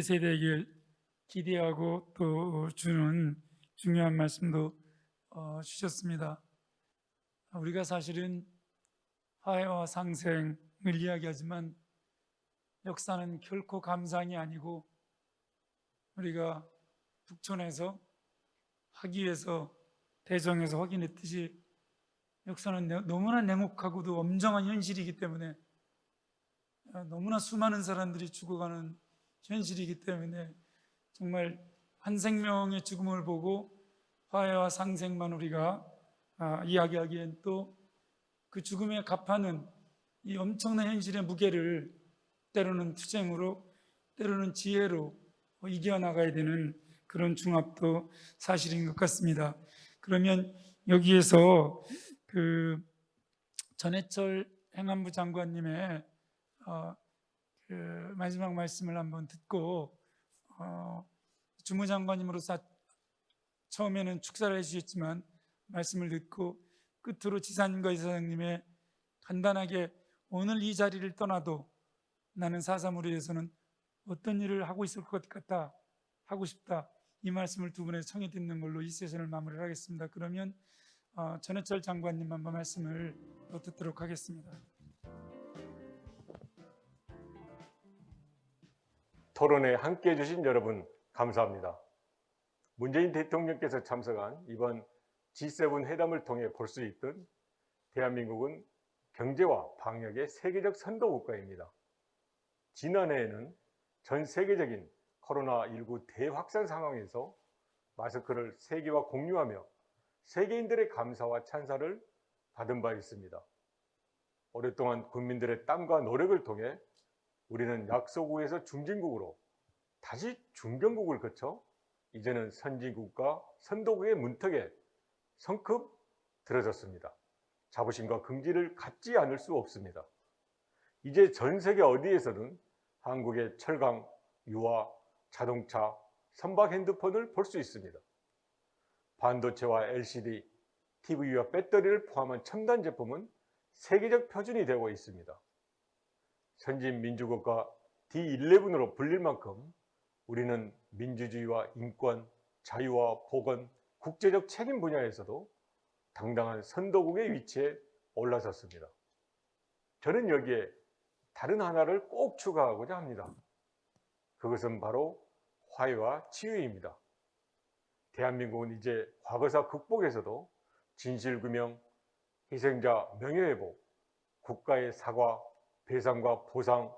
세대에게 기대하고 또 주는 중요한 말씀도 주셨습니다. 우리가 사실은 화해와 상생을 이야기하지만 역사는 결코 감상이 아니고, 우리가 북촌에서 학위에서 대정에서 확인했듯이 역사는 너무나 냉혹하고도 엄정한 현실이기 때문에, 너무나 수많은 사람들이 죽어가는 현실이기 때문에 정말 한 생명의 죽음을 보고 화해와 상생만 우리가 이야기하기엔 또 그 죽음에 값하는 이 엄청난 현실의 무게를 때로는 투쟁으로 때로는 지혜로 이겨나가야 되는 그런 중압도 사실인 것 같습니다. 그러면 여기에서 그 전해철 행안부 장관님의 그 마지막 말씀을 한번 듣고, 주무장관님으로서 처음에는 축사를 해주셨지만 말씀을 듣고 끝으로 지사님과 이사장님의 간단하게 오늘 이 자리를 떠나도 나는 4.3으로 위해서는 어떤 일을 하고 있을 것 같다, 하고 싶다, 이 말씀을 두 분에서 청해 듣는 걸로 이 세션을 마무리를 하겠습니다. 그러면 전해철 장관님 한번 말씀을 듣도록 하겠습니다. 토론에 함께해 주신 여러분 감사합니다. 문재인 대통령께서 참석한 이번 G7 회담을 통해 볼 수 있듯 대한민국은 경제와 방역의 세계적 선도 국가입니다. 지난해에는 전 세계적인 코로나19 대확산 상황에서 마스크를 세계와 공유하며 세계인들의 감사와 찬사를 받은 바 있습니다. 오랫동안 국민들의 땀과 노력을 통해 우리는 약소국에서 중진국으로 다시 중견국을 거쳐 이제는 선진국과 선도국의 문턱에 성큼 들어섰습니다. 자부심과 긍지를 갖지 않을 수 없습니다. 이제 전 세계 어디에서든 한국의 철강, 유화, 자동차, 선박 핸드폰을 볼 수 있습니다. 반도체와 LCD, TV와 배터리를 포함한 첨단 제품은 세계적 표준이 되고 있습니다. 선진 민주국가 D11으로 불릴 만큼 우리는 민주주의와 인권, 자유와 보건, 국제적 책임 분야에서도 당당한 선도국의 위치에 올라섰습니다. 저는 여기에 다른 하나를 꼭 추가하고자 합니다. 그것은 바로 화해와 치유입니다. 대한민국은 이제 과거사 극복에서도 진실규명, 희생자 명예회복, 국가의 사과, 배상과 보상,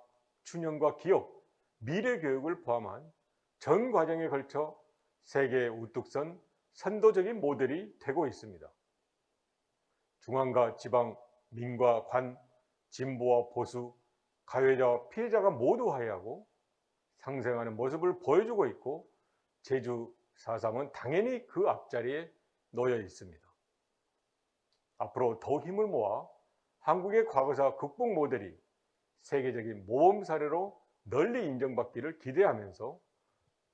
추념과 기억, 미래교육을 포함한 전 과정에 걸쳐 세계에 우뚝 선 선도적인 모델이 되고 있습니다. 중앙과 지방, 민과 관, 진보와 보수, 가해자와 피해자가 모두 화해하고 상생하는 모습을 보여주고 있고 제주 4.3은 당연히 그 앞자리에 놓여 있습니다. 앞으로 더욱 힘을 모아 한국의 과거사 극복 모델이 세계적인 모범 사례로 널리 인정받기를 기대하면서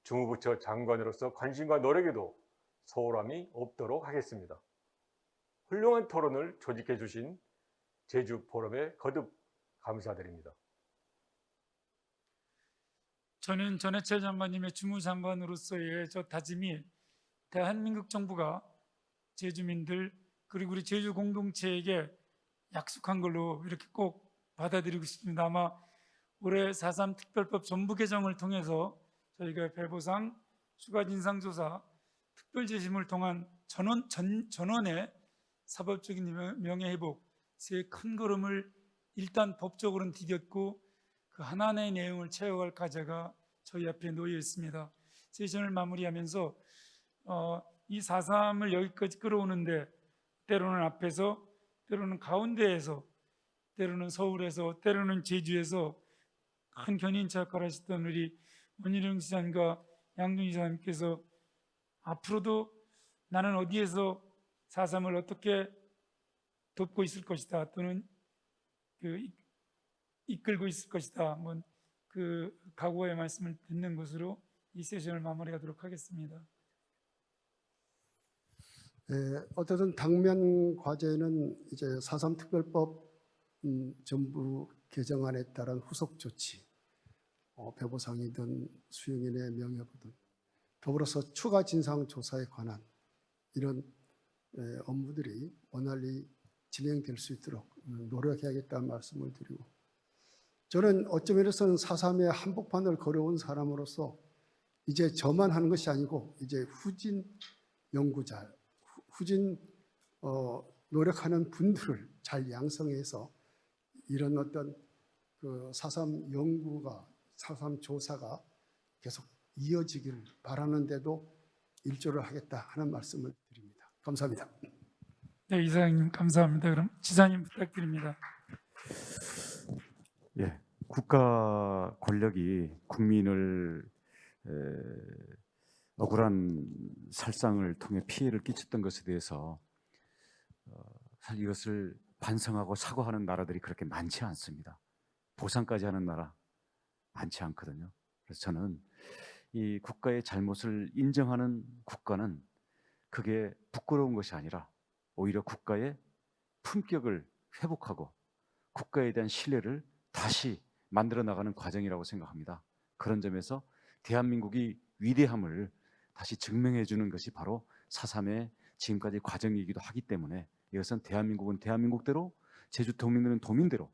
주무부처 장관으로서 관심과 노력에도 소홀함이 없도록 하겠습니다. 훌륭한 토론을 조직해 주신 제주 포럼에 거듭 감사드립니다. 저는 전해철 장관님의 주무장관으로서의 저 다짐이 대한민국 정부가 제주민들 그리고 우리 제주 공동체에게 약속한 걸로 이렇게 꼭 받아들이고 싶습니다. 아마 올해 4.3 특별법 전부 개정을 통해서 저희가 배보상, 추가진상조사, 특별재심을 통한 전원의 사법적인 명예회복 세 큰 걸음을 일단 법적으로는 디뎠고 그 하나하나의 내용을 채워갈 과제가 저희 앞에 놓여 있습니다. 세션을 마무리하면서 이 4.3을 여기까지 끌어오는데 때로는 앞에서, 때로는 가운데에서, 때로는 서울에서, 때로는 제주에서 큰 견인차 역할을 하셨던 우리 원희룡 지사님과 양준희 지사님께서 앞으로도 나는 어디에서 4.3을 어떻게 돕고 있을 것이다 또는 이끌고 있을 것이다 그 각오의 말씀을 듣는 것으로 이 세션을 마무리하도록 하겠습니다. 어쨌든 당면 과제는 이제 4.3 특별법 전부 개정안에 따른 후속 조치, 배보상이든 수용인의 명예보든 더불어서 추가 진상 조사에 관한 이런 업무들이 원활히 진행될 수 있도록 노력해야겠다는 말씀을 드리고, 저는 어쩌면 이래서는 4.3의 한복판을 걸어온 사람으로서 이제 저만 하는 것이 아니고 이제 후진 연구자, 후진 노력하는 분들을 잘 양성해서 이런 어떤 그 4.3 연구가 4.3 조사가 계속 이어지기를 바라는데도 일조를 하겠다 하는 말씀을 드립니다. 감사합니다. 네, 이사장님 감사합니다. 그럼 지사님 부탁드립니다. 예, 국가 권력이 국민을 억울한 살상을 통해 피해를 끼쳤던 것에 대해서 사실 이것을 반성하고 사과하는 나라들이 그렇게 많지 않습니다. 보상까지 하는 나라 많지 않거든요. 그래서 저는 이 국가의 잘못을 인정하는 국가는 그게 부끄러운 것이 아니라 오히려 국가의 품격을 회복하고 국가에 대한 신뢰를 다시 만들어 나가는 과정이라고 생각합니다. 그런 점에서 대한민국이 위대함을 다시 증명해 주는 것이 바로 4.3의 지금까지 과정이기도 하기 때문에 이것은 대한민국은 대한민국대로 제주 도민들은 도민대로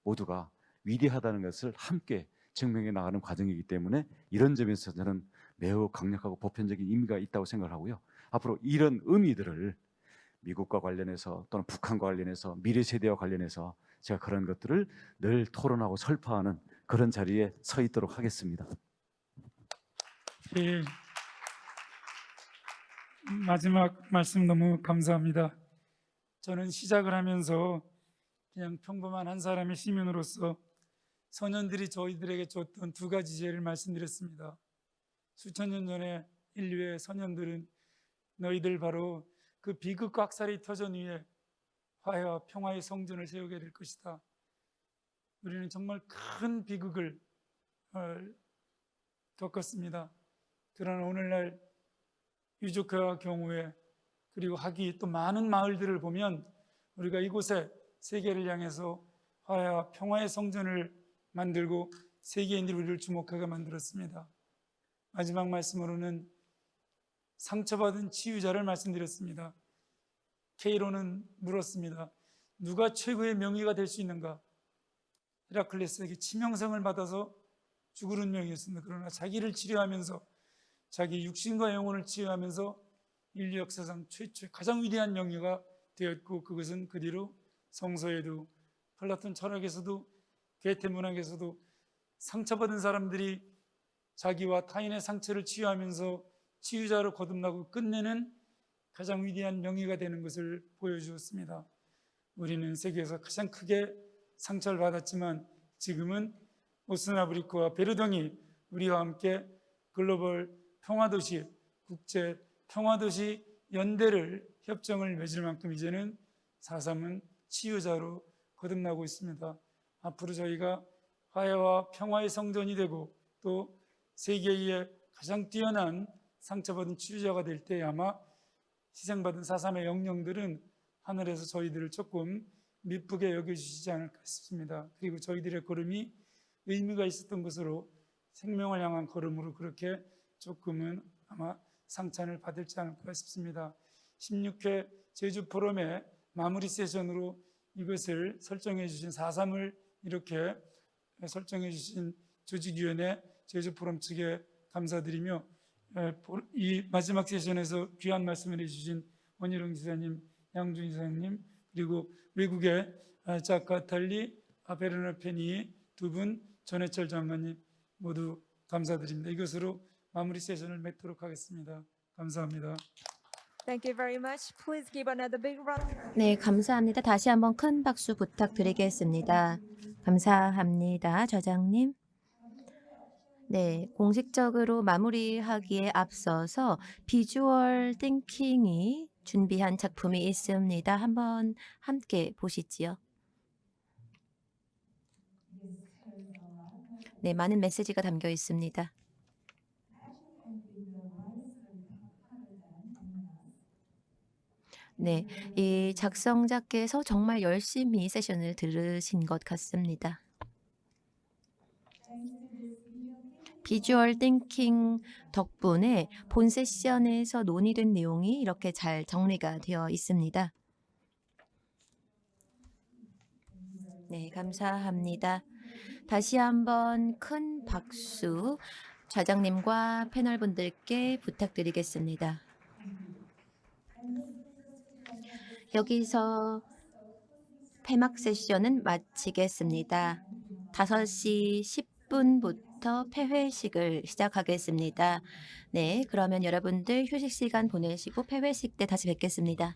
모두가 위대하다는 것을 함께 증명해 나가는 과정이기 때문에 이런 점에서 저는 매우 강력하고 보편적인 의미가 있다고 생각하고요. 앞으로 이런 의미들을 미국과 관련해서 또는 북한과 관련해서 미래 세대와 관련해서 제가 그런 것들을 늘 토론하고 설파하는 그런 자리에 서 있도록 하겠습니다. 예, 마지막 말씀 너무 감사합니다. 저는 시작을 하면서 그냥 평범한 한 사람의 시민으로서 선현들이 저희들에게 줬던 두 가지 제를 말씀드렸습니다. 수천 년 전에 인류의 선현들은 너희들 바로 그 비극 학살이 터전 위에 화해와 평화의 성전을 세우게 될 것이다. 우리는 정말 큰 비극을 겪었습니다. 그러나 오늘날 유족회와 경우에 그리고 하기 또 많은 마을들을 보면 우리가 이곳에 세계를 향해서 화해와 평화의 성전을 만들고 세계인들이 우리를 주목하게 만들었습니다. 마지막 말씀으로는 상처받은 치유자를 말씀드렸습니다. 케이로는 물었습니다. 누가 최고의 명의가 될 수 있는가? 헤라클레스에게 치명상을 받아서 죽을 운명이었습니다. 그러나 자기를 치료하면서 자기 육신과 영혼을 치유하면서 인류 역사상 최초의 가장 위대한 명의가 되었고, 그것은 그 뒤로 성서에도 플라톤 철학에서도 게테 문학에서도 상처받은 사람들이 자기와 타인의 상처를 치유하면서 치유자로 거듭나고 끝내는 가장 위대한 명의가 되는 것을 보여주었습니다. 우리는 세계에서 가장 크게 상처를 받았지만 지금은 오스나브리크와 베르덩이 우리와 함께 글로벌 평화도시, 국제 평화도시 연대를 협정을 맺을 만큼 이제는 4.3은 치유자로 거듭나고 있습니다. 앞으로 저희가 화해와 평화의 성전이 되고 또 세계의 가장 뛰어난 상처받은 치유자가 될 때 아마 희생받은 4.3의 영령들은 하늘에서 저희들을 조금 미쁘게 여겨주시지 않을까 싶습니다. 그리고 저희들의 걸음이 의미가 있었던 것으로 생명을 향한 걸음으로 그렇게 조금은 아마 상찬을 받을지 않을까 싶습니다. 16회 제주 포럼의 마무리 세션으로 이것을 설정해 주신 4.3을 이렇게 설정해 주신 조직위원회 제주 포럼 측에 감사드리며, 이 마지막 세션에서 귀한 말씀을 해주신 원희룡 지사님, 양준 지사님, 그리고 외국의 작가 달리 베르너 페니 두 분, 전해철 장관님 모두 감사드립니다. 이것으로 마무리 세션을 맺도록 하겠습니다. 감사합니다. Thank you very much. Please give another big round. 네, 감사합니다. 다시 한번 큰 박수 부탁드리겠습니다. 감사합니다, 저장님. 네, 공식적으로 마무리하기에 앞서서 비주얼 띵킹이 준비한 작품이 있습니다. 한번 함께 보시지요. 네, 많은 메시지가 담겨 있습니다. 네, 이 작성자께서 정말 열심히 세션을 들으신 것 같습니다. 비주얼 띵킹 덕분에 본 세션에서 논의된 내용이 이렇게 잘 정리가 되어 있습니다. 네, 감사합니다. 다시 한번 큰 박수 좌장님과 패널분들께 부탁드리겠습니다. 여기서 폐막 세션은 마치겠습니다. 5시 10분부터 폐회식을 시작하겠습니다. 네, 그러면 여러분들 휴식 시간 보내시고 폐회식 때 다시 뵙겠습니다.